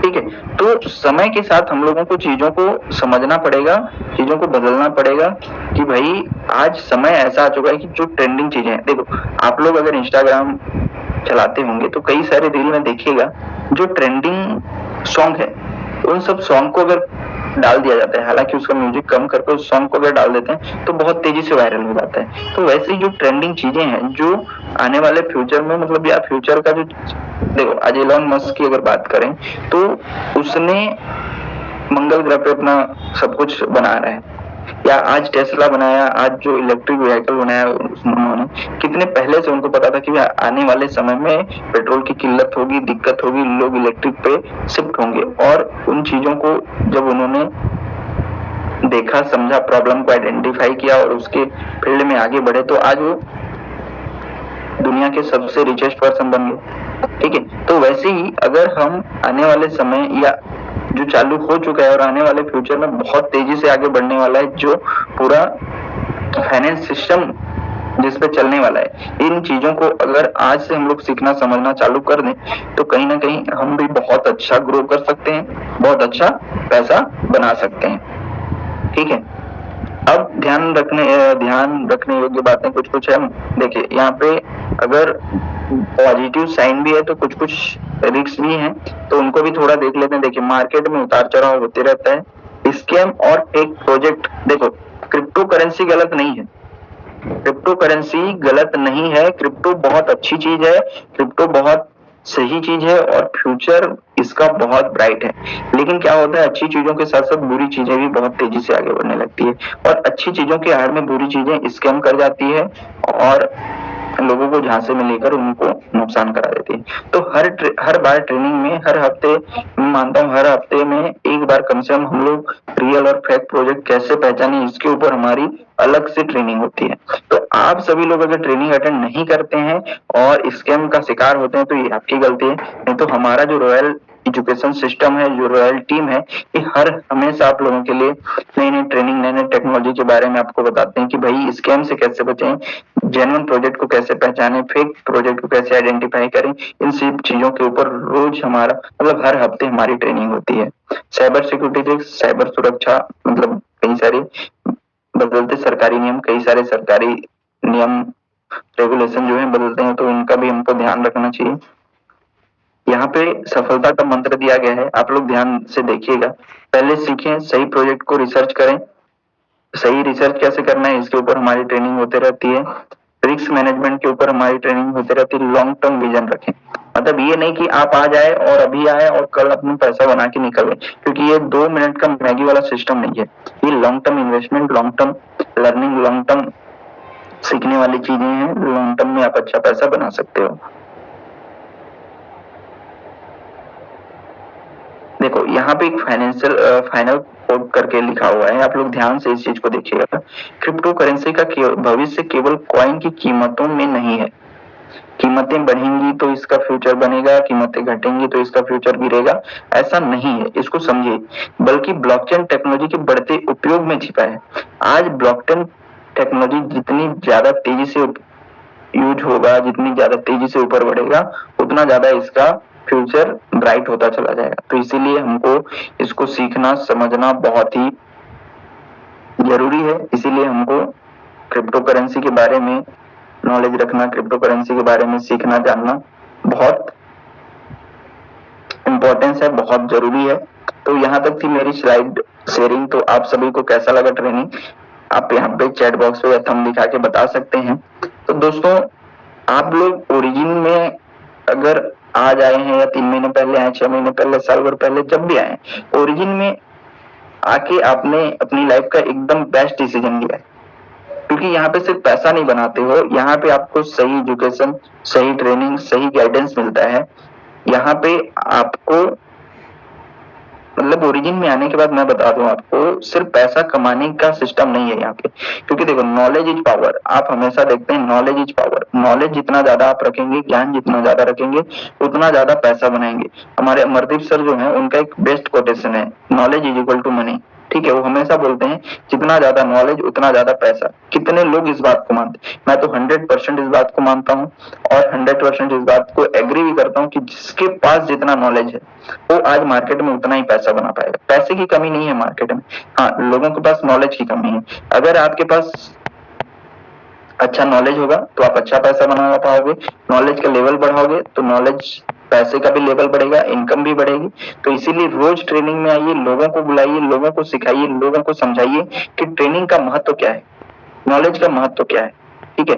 ठीक है। तो समय के साथ हम लोगों को चीजों को समझना पड़ेगा, चीजों को बदलना पड़ेगा कि भाई आज समय ऐसा आ चुका है कि जो ट्रेंडिंग चीजें हैं, देखो आप लोग अगर इंस्टाग्राम चलाते होंगे तो कई सारे रील में देखिएगा, जो ट्रेंडिंग सॉन्ग है उन सब सॉन्ग को अगर डाल दिया जाता है, हालांकि उसका म्यूजिक कम करके उस सॉन्ग को अगर डाल देते हैं तो बहुत तेजी से वायरल हो जाता है। तो वैसे ही जो ट्रेंडिंग चीजें हैं, जो आने वाले फ्यूचर में, मतलब या फ्यूचर का जो, देखो आज एलोन मस्क की अगर बात करें तो उसने मंगल ग्रह पे अपना सब कुछ बना रहा है, या आज टेस्ला बनाया, आज जो इलेक्ट्रिक व्हीकल बनाया उन्होंने, कितने पहले से उनको पता था कि आने वाले समय में पेट्रोल की किल्लत होगी, दिक्कत होगी, लोग इलेक्ट्रिक पे शिफ्ट होंगे, और उन चीजों को जब उन्होंने देखा, समझा, प्रॉब्लम को आइडेंटिफाई किया और उसके फील्ड में आगे बढ़े, तो आज वो दुनिया के सबसे रिचेस्ट पर्सन बन गए, ठीक है। तो वैसे ही अगर हम आने वाले समय या जो चालू हो चुका है और आने वाले फ्यूचर में बहुत तेजी से आगे बढ़ने वाला है, जो पूरा फाइनेंस सिस्टम जिस पे चलने वाला है, इन चीजों को अगर आज से हम लोग सीखना समझना चालू कर दें तो कहीं ना कहीं हम भी बहुत अच्छा ग्रो कर सकते हैं, बहुत अच्छा पैसा बना सकते हैं, ठीक है। अब ध्यान रखने योग्य बातें कुछ कुछ है। देखिए यहाँ पे अगर पॉजिटिव साइन भी है तो कुछ कुछ रिस्क भी हैं, तो उनको भी थोड़ा देख लेते हैं। देखिए मार्केट में उतार चढ़ाव होते रहता है, स्कैम और फेक प्रोजेक्ट, देखो क्रिप्टो करेंसी गलत नहीं है, क्रिप्टो करेंसी गलत नहीं है, क्रिप्टो बहुत अच्छी चीज है, क्रिप्टो बहुत सही चीज है और फ्यूचर इसका बहुत ब्राइट है। लेकिन क्या होता है, अच्छी चीजों के साथ साथ बुरी चीजें भी बहुत तेजी से आगे बढ़ने लगती है, और अच्छी चीजों के आड़ में बुरी चीजें स्कैम कर जाती है और लोगों को झांसे में लेकर उनको नुकसान करा देती है। तो हर बार ट्रेनिंग में, हर हफ्ते, मैं मानता हूँ हर हफ्ते में एक बार कम से कम हम लोग रियल और फेक प्रोजेक्ट कैसे पहचाने, इसके ऊपर हमारी अलग से ट्रेनिंग होती है। तो आप सभी लोग अगर ट्रेनिंग अटेंड नहीं करते हैं और स्कैम का शिकार होते हैं तो ये आपकी गलती है, नहीं तो हमारा जो रॉयल एजुकेशन सिस्टम है, जो रॉयल टीम है, ये हर हमेशा आप लोगों के लिए नई नई ट्रेनिंग, नई नई टेक्नोलॉजी के बारे में आपको बताते हैं कि भाई स्कैम से कैसे बचें, जेन्युइन प्रोजेक्ट को कैसे पहचानें, फेक प्रोजेक्ट को कैसे आइडेंटिफाई करें। इन सब चीजों के ऊपर रोज हमारा, मतलब हर हफ्ते हमारी ट्रेनिंग होती है। साइबर सिक्योरिटी, साइबर सुरक्षा, मतलब कई सारे बदलते सरकारी नियम, कई सारे सरकारी नियम रेगुलेशन जो है बदलते हैं, तो इनका भी हमको ध्यान रखना चाहिए। यहाँ पे सफलता का मंत्र दिया गया है, आप लोग ध्यान से देखिएगा। पहले सीखें, सही प्रोजेक्ट को रिसर्च करें। सही रिसर्च कैसे करना है इसके ऊपर हमारी ट्रेनिंग होते रहती है। रिस्क मैनेजमेंट के ऊपर हमारी ट्रेनिंग होती रहती है। लॉन्ग टर्म विजन रखें, मतलब ये नहीं कि आप आ जाए और अभी आए और कल अपना पैसा बना के निकले, क्योंकि ये 2 मिनट का मैगी वाला सिस्टम नहीं है। ये long term investment, long term learning, long term सीखने वाली चीजें हैं। लॉन्ग टर्म में आप अच्छा पैसा बना सकते हो। देखो यहाँ पे एक फाइनल कोड करके लिखा हुआ है, आप लोग ध्यान से इस चीज को देखिएगा। क्रिप्टो करेंसी का भविष्य केवल कॉइन की कीमतों में नहीं है। कीमतें बढ़ेंगी तो इसका फ्यूचर बनेगा, कीमतें घटेंगी तो इसका फ्यूचर गिरेगा, ऐसा नहीं है, इसको समझिए। बल्कि ब्लॉकचेन टेक्नोलॉजी के बढ़ते उपयोग में छिपा है। आज ब्लॉकचेन टेक्नोलॉजी जितनी ज्यादा तेजी से यूज होगा, जितनी ज्यादा तेजी से ऊपर बढ़ेगा, उतना ज्यादा इसका फ्यूचर ब्राइट होता चला जाएगा। तो इसीलिए हमको इसको सीखना समझना बहुत ही जरूरी है। इसीलिए हमको क्रिप्टो करेंसी के बारे में नॉलेज रखना, क्रिप्टो करेंसी के बारे में सीखना जानना बहुत इंपॉर्टेंस है, बहुत जरूरी है। तो यहाँ तक थी मेरी स्लाइड शेयरिंग। तो आप सभी को कैसा लगा ट्रेनिंग, आप यहाँ पे चैट बॉक्स पे थंब दिखा के बता सकते हैं। तो दोस्तों, आप लोग ओरिजिन में अगर आज आए हैं या 3 महीने पहले आए, 6 महीने पहले, साल भर पहले, जब भी आए, ओरिजिन में आके आपने अपनी लाइफ का एकदम बेस्ट डिसीजन लिया है। क्योंकि यहाँ पे सिर्फ पैसा नहीं बनाते हो, यहाँ पे आपको सही एजुकेशन, सही ट्रेनिंग, सही गाइडेंस मिलता है। यहाँ पे आपको मतलब ओरिजिन में आने के बाद मैं बता दूं आपको, सिर्फ पैसा कमाने का सिस्टम नहीं है यहाँ पे। क्योंकि देखो, नॉलेज इज पावर, आप हमेशा देखते हैं नॉलेज इज पावर। नॉलेज जितना ज्यादा आप रखेंगे, ज्ञान जितना ज्यादा रखेंगे, उतना ज्यादा पैसा बनाएंगे। हमारे अमरदीप सर जो है, उनका एक बेस्ट कोटेशन है, knowledge is equal to money. ठीक है, वो हमेशा बोलते हैं जितना ज्यादा नॉलेज उतना ज्यादा पैसा। कितने लोग इस बात को मानते हैं? मैं तो 100% इस बात को मानता हूँ और 100% इस बात को एग्री भी करता हूँ कि जिसके पास जितना नॉलेज है वो आज मार्केट में उतना ही पैसा बना पाएगा। पैसे की कमी नहीं है मार्केट में, हाँ, लोगों के पास नॉलेज की कमी है। अगर आपके पास अच्छा नॉलेज होगा तो आप अच्छा पैसा बना पाओगे। नॉलेज का लेवल बढ़ाओगे तो नॉलेज पैसे का भी लेवल बढ़ेगा, इनकम भी बढ़ेगी। तो इसीलिए रोज ट्रेनिंग में आइए, लोगों को बुलाइए, लोगों को सिखाइए, लोगों को समझाइए कि ट्रेनिंग का महत्व क्या है, नॉलेज का महत्व क्या है। ठीक है,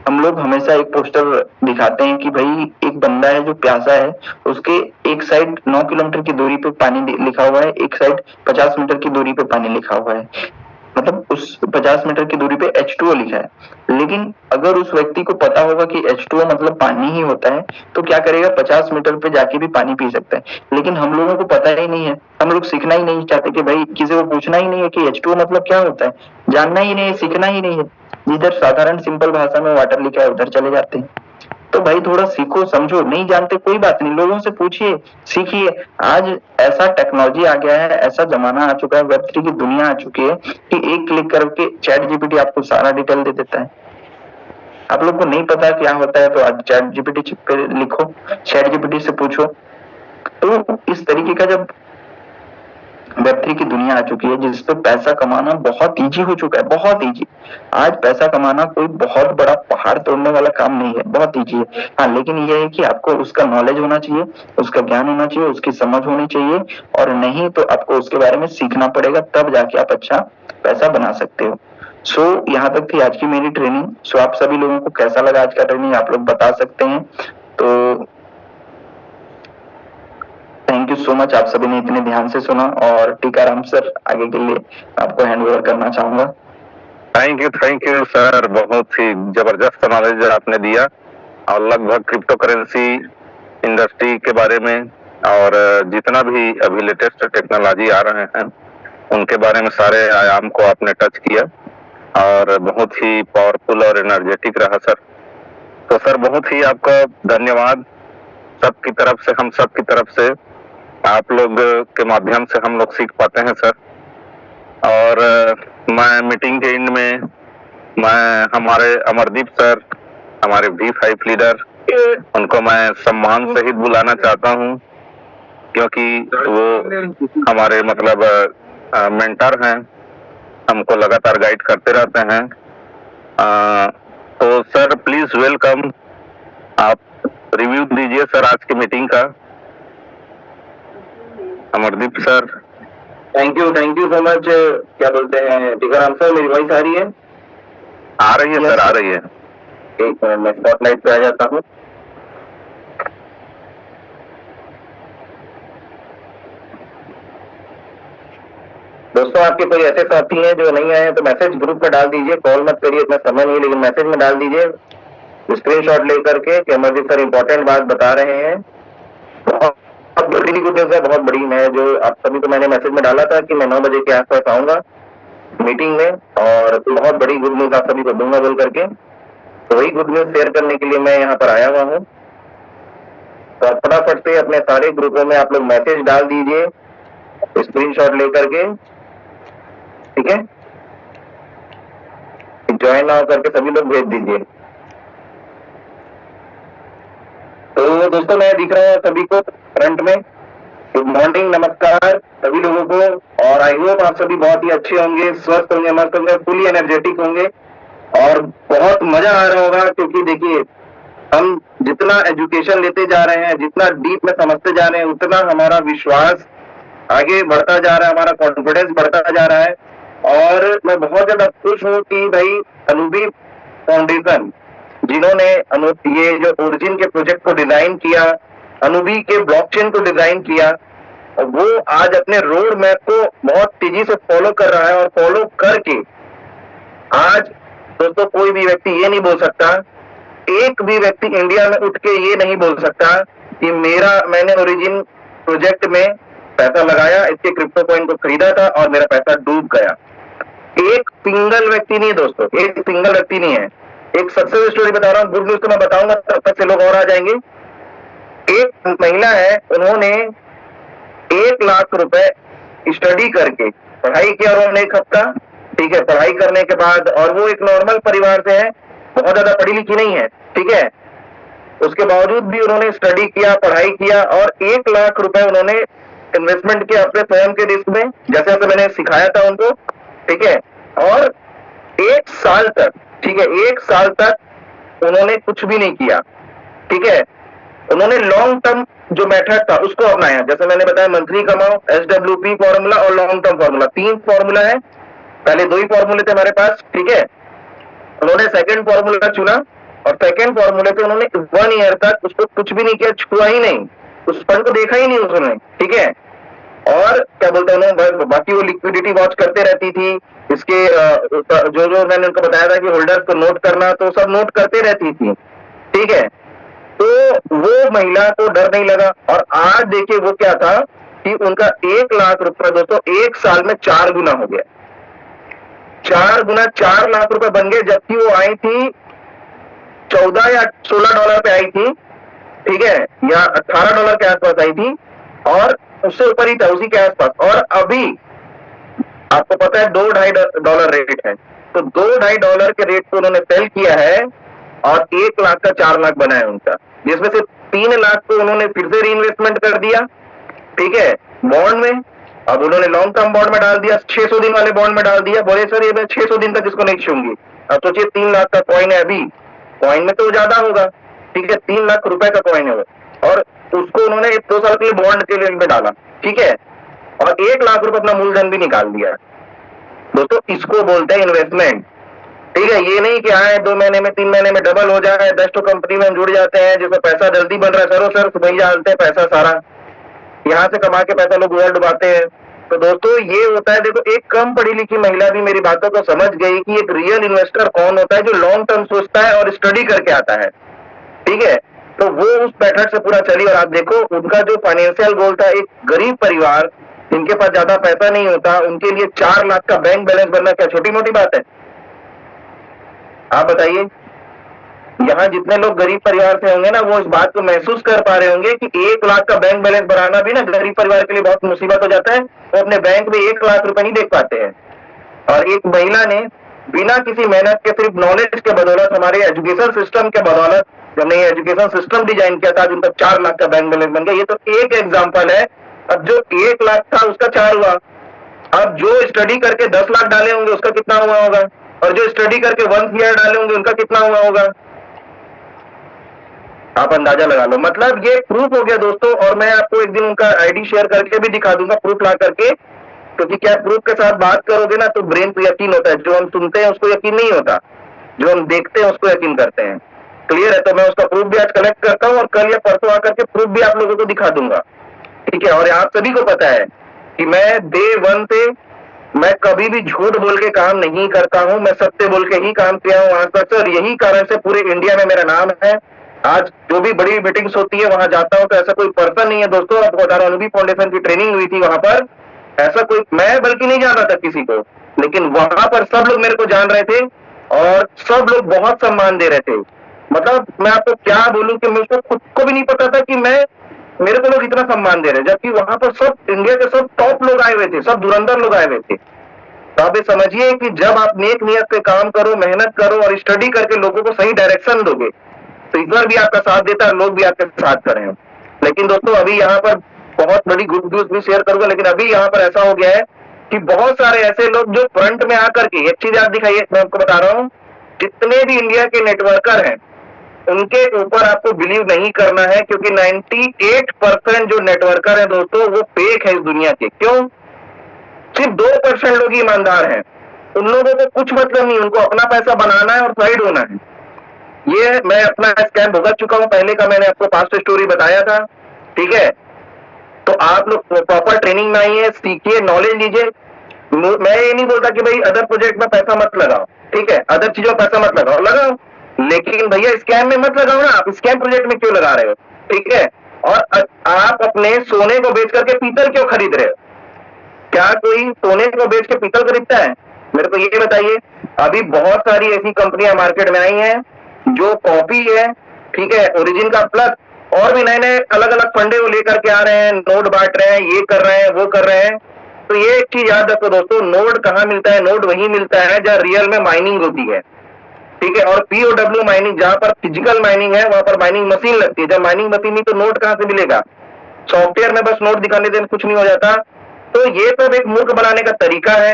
हम लोग हमेशा एक पोस्टर दिखाते हैं कि भाई एक बंदा है जो प्यासा है, उसके एक साइड 9 किलोमीटर की दूरी पे पानी लिखा हुआ है, एक साइड 50 मीटर की दूरी पे पानी लिखा हुआ है। मतलब उस 50 मीटर की दूरी पे H2O लिखा है। लेकिन अगर उस व्यक्ति को पता होगा कि H2O मतलब पानी ही होता है, तो क्या करेगा, 50 मीटर पे जाके भी पानी पी सकता है। लेकिन हम लोगों को पता ही नहीं है, हम लोग सीखना ही नहीं चाहते कि भाई किसी को पूछना ही नहीं है कि H2O मतलब क्या होता है, जानना ही नहीं है, सीखना ही नहीं है। जिधर साधारण सिंपल भाषा में वाटर लिखा है उधर चले जाते हैं। तो भाई थोड़ा सीखो, समझो, नहीं जानते कोई बात नहीं, लोगों से पूछिए, सीखिए। आज ऐसा टेक्नोलॉजी आ गया है, ऐसा जमाना आ चुका है, Web3 की दुनिया आ चुकी है कि एक क्लिक करके चैट जीपीटी आपको सारा डिटेल दे देता है। आप लोग को नहीं पता क्या होता है तो आज चैट जीपीटी पे लिखो, चैट जीपीटी से पूछो। तो इस तरीके का जब Web3 की दुनिया आ चुकी है जिसपे पैसा कमाना बहुत इजी हो चुका है, बहुत इजी। आज पैसा कमाना कोई बहुत बड़ा पहाड़ तोड़ने वाला काम नहीं है, बहुत इजी है। हाँ, लेकिन यह है कि आपको उसका नॉलेज होना चाहिए, उसका ज्ञान होना चाहिए, उसकी समझ होनी चाहिए, और नहीं तो आपको उसके बारे में सीखना पड़ेगा, तब जाके आप अच्छा पैसा बना सकते हो। सो यहाँ तक थी आज की मेरी ट्रेनिंग। सो आप सभी लोगों को कैसा लगा आज का ट्रेनिंग, आप लोग बता सकते हैं। तो थैंक यू सो मच, आप सभी ने इतने ध्यान से सुना। और टीकाराम सर, आगे के लिए आपको हैंड ओवर करना चाहूंगा। थैंक यू सर, बहुत ही जबरदस्त नॉलेज आपने दिया और लगभग क्रिप्टो करेंसी इंडस्ट्री के बारे में और जितना भी अभी लेटेस्ट टेक्नोलॉजी आ रहे हैं उनके बारे में सारे आयाम को आपने टच किया और बहुत ही पावरफुल और एनर्जेटिक रहा सर। तो सर बहुत ही आपका धन्यवाद सबकी तरफ से, हम सब की तरफ से। आप लोग के माध्यम से हम लोग सीख पाते हैं सर। और मैं मीटिंग के एंड में मैं हमारे अमरदीप सर, हमारे V5 लीडर, उनको मैं सम्मान सहित बुलाना चाहता हूं क्योंकि वो हमारे मतलब मेंटर हैं, हमको लगातार गाइड करते रहते हैं। तो सर प्लीज वेलकम, आप रिव्यू दीजिए सर आज की मीटिंग का। Amardeep sir. Thank you so much. क्या बोलते हैं टीकाराम सर, मेरी वॉइस आ रही है? आ रही है सर, आ रही है। एक मिनट मैं स्पॉटलाइट पे आ जाता हूँ। दोस्तों, आपके कोई ऐसे साथी हैं जो नहीं आए हैं तो मैसेज ग्रुप में डाल दीजिए। कॉल मत करिए, इतना समय नहीं, लेकिन मैसेज में डाल दीजिए स्क्रीनशॉट लेकर के कि अमरजीत सर इंपॉर्टेंट बात बता रहे हैं। बहुत बड़ी गुड न्यूज है, बहुत बड़ी। मैं जो आप सभी को मैंने मैसेज में डाला था कि मैं 9 बजे के आसपास आऊंगा मीटिंग में और बहुत बड़ी गुड न्यूज आप सभी को दूंगा बोल करके, तो वही गुड न्यूज शेयर करने के लिए मैं यहाँ पर आया हुआ हूँ। तो आप फटाफट से अपने सारे ग्रुपों में आप लोग मैसेज डाल दीजिए स्क्रीनशॉट लेकर के, ठीक है? ज्वाइन नाउ करके सभी लोग भेज दीजिए। तो दोस्तों, मैं दिख रहा हूँ सभी को फ्रंट में। गुड मॉर्निंग, नमस्कार सभी लोगों को। और आई होप आप सभी बहुत ही अच्छे होंगे, स्वस्थ होंगे, मस्त होंगे, फुली एनर्जेटिक होंगे और बहुत मजा आ रहा होगा, क्योंकि देखिए हम जितना एजुकेशन लेते जा रहे हैं, जितना डीप में समझते जा रहे हैं, उतना हमारा विश्वास आगे बढ़ता जा रहा है, हमारा कॉन्फिडेंस बढ़ता जा रहा है। और मैं बहुत ज्यादा खुश हूँ कि भाई अनुबी फाउंडेशन, जिन्होंने ये जो ओरिजिन के प्रोजेक्ट को डिजाइन किया, अनुबी के ब्लॉकचेन को डिजाइन किया, वो आज अपने रोड मैप को बहुत तेजी से फॉलो कर रहा है। और फॉलो करके आज दोस्तों कोई भी व्यक्ति ये नहीं बोल सकता, एक भी व्यक्ति इंडिया में उठ के ये नहीं बोल सकता कि मैंने ओरिजिन प्रोजेक्ट में पैसा लगाया, इसके क्रिप्टो कॉइन को खरीदा था और मेरा पैसा डूब गया। एक सिंगल व्यक्ति नहीं दोस्तों, एक सिंगल व्यक्ति नहीं है। एक सक्सेस स्टोरी बता रहा हूँ, गुड न्यूज तो मैं बताऊंगा, तब तक से लोग और आ जाएंगे। एक महिला है, उन्होंने 1 लाख रुपए स्टडी करके पढ़ाई किया उन्होंने 1 हफ्ता, ठीक है? पढ़ाई करने के बाद, और वो एक नॉर्मल परिवार से है, बहुत ज्यादा पढ़ी लिखी नहीं है, ठीक है? उसके बावजूद भी उन्होंने स्टडी किया, पढ़ाई किया और 1 लाख रुपए उन्होंने इन्वेस्टमेंट किया अपने स्वयं के रिस्क में, जैसे जैसे मैंने सिखाया था उनको, ठीक है? और 1 साल तक, ठीक है, 1 साल तक उन्होंने कुछ भी नहीं किया, ठीक है? उन्होंने लॉन्ग टर्म जो मेथड था उसको अपनाया, जैसे मैंने बताया मंथली कमाओ, SWP फॉर्मूला और लॉन्ग टर्म फॉर्मूला, 3 फॉर्मूला है। पहले 2 ही फॉर्मूले थे हमारे पास, ठीक है? उन्होंने सेकंड फॉर्मूला चुना और सेकंड फॉर्मूले पे उन्होंने 1 ईयर तक उसको कुछ भी नहीं किया, छुआ ही नहीं, उस फंड को देखा ही नहीं उसने, ठीक है? और क्या बोलते हैं उन्होंने, बाकी वो लिक्विडिटी वॉच करते रहती थी, इसके जो मैंने उनको बताया था कि होल्डर्स को नोट करना, तो सब नोट करते रहती थी, ठीक है? तो वो महिला को डर नहीं लगा और आज देखिए वो क्या था कि उनका 1 लाख रुपए दोस्तों 1 साल में 4 गुना हो गया। 4 गुना, 4 लाख रुपए बन गए, जबकि वो आई थी $14 या $16 पे आई थी, ठीक है? या $18 के आसपास आई थी और उससे ऊपर ही था, उसी के आसपास। और अभी आपको पता है $2-2.5 रेट है, तो $2-2.5 के रेट को उन्होंने सेल किया है और 1 लाख का 4 लाख बना है उनका, जिसमें से 3 लाख को उन्होंने फिर से रीइन्वेस्टमेंट कर दिया, ठीक है, बॉन्ड में। अब उन्होंने लॉन्ग टर्म बॉन्ड में डाल दिया, 600 दिन वाले बॉन्ड में डाल दिया। बोले सर ये मैं 600 दिन तक इसको नहीं छूंगी। अब सोचिए 3 लाख का कॉइन है, अभी कॉइन में तो ज्यादा होगा, ठीक है? 3 लाख रुपए का कॉइन है वो, और उसको उन्होंने 2 साल के लिए बॉन्ड के लिए डाला, ठीक है? और 1 लाख रुपए अपना मूलधन भी निकाल दिया। दोस्तों इसको बोलते हैं इन्वेस्टमेंट, ठीक है? ये नहीं कि आए 2 महीने में 3 महीने में डबल हो जाए, 10 तो कंपनी में हम जुड़ जाते हैं जिसमें पैसा जल्दी बन रहा है, सर सुबह डालते हैं पैसा सारा, यहाँ से कमा के पैसा लोग उधर डुबाते हैं। तो दोस्तों ये होता है, देखो एक कम पढ़ी लिखी महिला भी मेरी बातों को समझ गई कि एक रियल इन्वेस्टर कौन होता है, जो लॉन्ग टर्म सोचता है और स्टडी करके आता है, ठीक है? तो वो उस मेथड से पूरा चली और आप देखो उनका जो फाइनेंशियल गोल था, एक गरीब परिवार जिनके पास ज्यादा पैसा नहीं होता, उनके लिए 4 लाख का बैंक बैलेंस बनना क्या छोटी मोटी बात है? आप बताइए। यहाँ जितने लोग गरीब परिवार से होंगे ना, वो इस बात को महसूस कर पा रहे होंगे कि 1 लाख का बैंक बैलेंस बनाना भी ना गरीब परिवार के लिए बहुत मुसीबत हो जाता है। वो अपने बैंक में 1 लाख रुपए नहीं देख पाते हैं। और एक महिला ने बिना किसी मेहनत के, सिर्फ नॉलेज के बदौलत, हमारे एजुकेशन सिस्टम के बदौलत, हमने ये एजुकेशन सिस्टम डिजाइन किया था, आज उनका 4 लाख का बैंक बैलेंस बन गया। ये तो एक एग्जाम्पल है। अब जो 1 लाख था उसका 4 हुआ। अब जो स्टडी करके 10 लाख डाले होंगे उसका कितना हुआ होगा, और जो स्टडी करके 1 ईयर डाले होंगे उनका कितना हुआ होगा? आप अंदाजा लगा लो। मतलब ये प्रूफ हो गया दोस्तों, और मैं आपको एक दिन उनका आईडी शेयर करके भी दिखा दूंगा प्रूफ ला करके, क्योंकि क्या प्रूफ के साथ बात करोगे ना तो ब्रेन पे यकीन होता है, जो हम सुनते हैं उसको यकीन नहीं होता, जो हम देखते हैं उसको यकीन करते हैं। क्लियर है? तो मैं उसका प्रूफ भी आज कलेक्ट करता हूँ और कल या परसों आकर के प्रूफ भी आप लोगों को दिखा दूंगा, ठीक है। और आप सभी को पता है कि मैं डे 1 से मैं कभी भी झूठ बोल के काम नहीं करता हूं, मैं सत्य बोल के ही काम किया हूं आज तक सर। यही कारण से पूरे इंडिया में मेरा नाम है। आज जो भी बड़ी मीटिंग्स होती है वहां जाता हूं तो ऐसा कोई पर्सन नहीं है दोस्तों। आपको बता रहा हूं, अनुभवी फाउंडेशन की ट्रेनिंग हुई थी वहां पर, ऐसा कोई मैं बल्कि नहीं जान रहा था किसी को, लेकिन वहां पर सब लोग मेरे को जान रहे थे और सब लोग बहुत सम्मान दे रहे थे। मतलब मैं आपको क्या बोलूं कि मुझको खुद को भी नहीं पता था कि मेरे को लोग इतना सम्मान दे रहे हैं, जबकि वहां पर सब इंडिया के सब टॉप लोग आए हुए थे, सब धुरंधर लोग आए हुए थे। तो आप ये समझिए कि जब आप नेक नियत से काम करो, मेहनत करो और स्टडी करके लोगों को सही डायरेक्शन दोगे तो ईश्वर भी आपका साथ देता है, लोग भी आपके साथ करें। लेकिन दोस्तों अभी यहाँ पर बहुत बड़ी गुड न्यूज भी शेयर करूंगा, लेकिन अभी यहाँ पर ऐसा हो गया है कि बहुत सारे ऐसे लोग जो फ्रंट में आकर के एक चीज आप दिखाइए, मैं आपको बता रहा हूँ, जितने भी इंडिया के नेटवर्कर हैं उनके ऊपर आपको बिलीव नहीं करना है, क्योंकि 98% जो नेटवर्कर हैं दोस्तों वो फेक है इस दुनिया के। क्यों? सिर्फ 2% लोग ईमानदार हैं। उन लोगों को कुछ मतलब नहीं, उनको अपना पैसा बनाना है और साइड होना है। ये मैं अपना स्कैम भुगत चुका हूं, पहले का मैंने आपको पास्ट स्टोरी बताया था, ठीक है। तो आप लोग प्रॉपर ट्रेनिंग में आइए, सीखिए, नॉलेज लीजिए। मैं ये नहीं बोलता कि भाई अदर प्रोजेक्ट में पैसा मत लगाओ, ठीक है, अदर चीजों में पैसा मत लगाओ, लगाओ, लेकिन भैया स्कैम में मत लगाओ ना। आप स्कैम प्रोजेक्ट में क्यों लगा रहे हो, ठीक है। और आप अपने सोने को बेच करके पीतल क्यों खरीद रहे हो? क्या कोई सोने को बेच के पीतल खरीदता है? मेरे को ये बताइए। अभी बहुत सारी ऐसी कंपनियां मार्केट में आई हैं जो कॉपी है, ठीक है, ओरिजिन का, प्लस और भी नए नए अलग अलग फंडे वो लेकर के आ रहे हैं, नोट बांट रहे हैं, ये कर रहे हैं, वो कर रहे हैं। तो ये एक चीज याद रखो दोस्तों, नोट कहाँ मिलता है? नोट वहीं मिलता है जहाँ रियल में माइनिंग होती है, ठीक है। और POW माइनिंग, जहां पर फिजिकल माइनिंग है वहां पर माइनिंग मशीन लगती है। जब माइनिंग मशीन नहीं तो नोट कहां से मिलेगा? सॉफ्टवेयर में बस नोट दिखाने देने कुछ नहीं हो जाता। तो ये सब एक मूर्ख बनाने का तरीका है।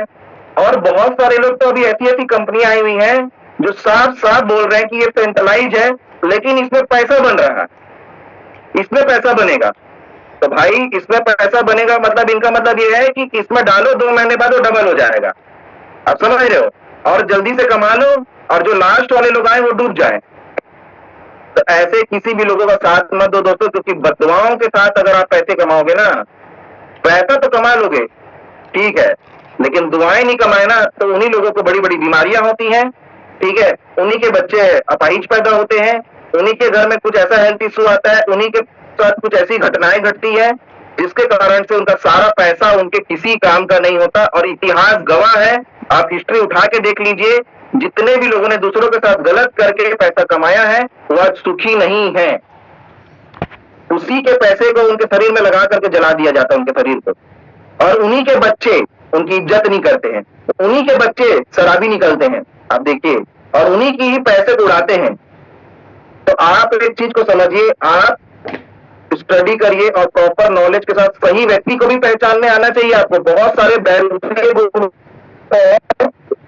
और बहुत सारे लोग तो अभी ऐसी ऐसी कंपनियां आई हुई हैं जो साफ साफ बोल रहे हैं कि ये सेंट्रलाइज है, लेकिन इसमें पैसा बन रहा है, इसमें पैसा बनेगा। तो भाई इसमें पैसा बनेगा मतलब इनका मतलब ये है कि इसमें डालो, 2 महीने बाद वो डबल हो जाएगा। आप समझ रहे हो? और जल्दी से कमा लो और जो लास्ट वाले लोग आए वो डूब जाए। तो ऐसे किसी भी लोगों का साथ मत दो दोस्तों, क्योंकि बददुआओं के साथ अगर आप पैसे कमाओगे ना, पैसा तो कमा लोगे, ठीक है, लेकिन दुआएं नहीं कमाए ना तो उन्हीं लोगों को बड़ी बड़ी बीमारियां होती हैं, ठीक है। उन्हीं के बच्चे अपाहिज पैदा होते हैं, उन्हीं के घर में कुछ ऐसा हेल्थ इशू आता है, उन्हीं के साथ कुछ ऐसी घटनाएं घटती है जिसके कारण से उनका सारा पैसा उनके किसी काम का नहीं होता। और इतिहास गवाह है, आप हिस्ट्री उठा के देख लीजिए, जितने भी लोगों ने दूसरों के साथ गलत करके पैसा कमाया है वो आज सुखी नहीं है। उसी के पैसे को उनके शरीर में लगा करके जला दिया जाता है, उनके शरीर को। और उन्हीं के बच्चे उनकी इज्जत नहीं करते हैं, उन्हीं के बच्चे शराबी निकलते हैं, आप देखिए, और उन्हीं की ही पैसे उड़ाते हैं। तो आप एक चीज को समझिए, आप स्टडी करिए और प्रॉपर नॉलेज के साथ सही व्यक्ति को भी पहचानने आना चाहिए आपको। बहुत सारे बैरूपे,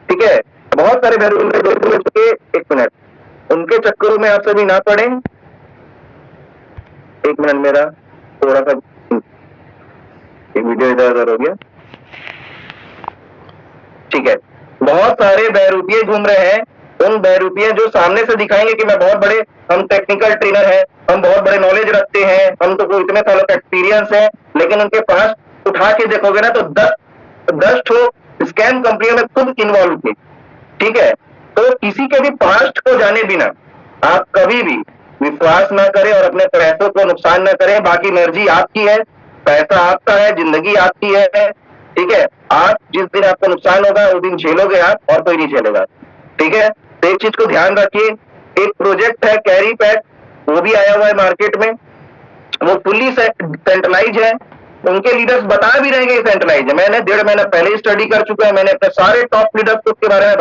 ठीक है, बहुत सारे बैरूपे, एक मिनट, उनके चक्करों में आप सभी ना पड़े। एक मिनट, मेरा थोड़ा सा एक वीडियो इधर उधर हो गया, ठीक है। बहुत सारे बहरूपिये घूम रहे हैं, उन बहरूपिये जो सामने से दिखाएंगे कि मैं बहुत बड़े, हम टेक्निकल ट्रेनर हैं, हम बहुत बड़े नॉलेज रखते हैं, हम तो इतने सालों का एक्सपीरियंस है, लेकिन उनके पास उठा के देखोगे ना तो 10 ठो स्कैम कंपनियों में खुद इन्वॉल्व थे, ठीक है। तो किसी के भी पास्ट को जाने बिना आप कभी भी विश्वास ना करें और अपने पैसों को नुकसान ना करें। बाकी मर्जी आपकी है, पैसा आपका है, जिंदगी आपकी है, ठीक है। आप जिस दिन आपको नुकसान होगा उस दिन झेलोगे आप, और कोई नहीं झेलेगा, ठीक है। तो एक चीज को ध्यान रखिए, एक प्रोजेक्ट है कैरी पैक, वो भी आया हुआ है मार्केट में, वो फुल्ली सेंट्रलाइज है। उनके लीडर्स बता भी रहे हैं सेंट्रलाइज है। मैंने 1.5 महीना पहले ही स्टडी कर चुका है, मैंने अपने सारे टॉप लीडर्स को उसके बारे में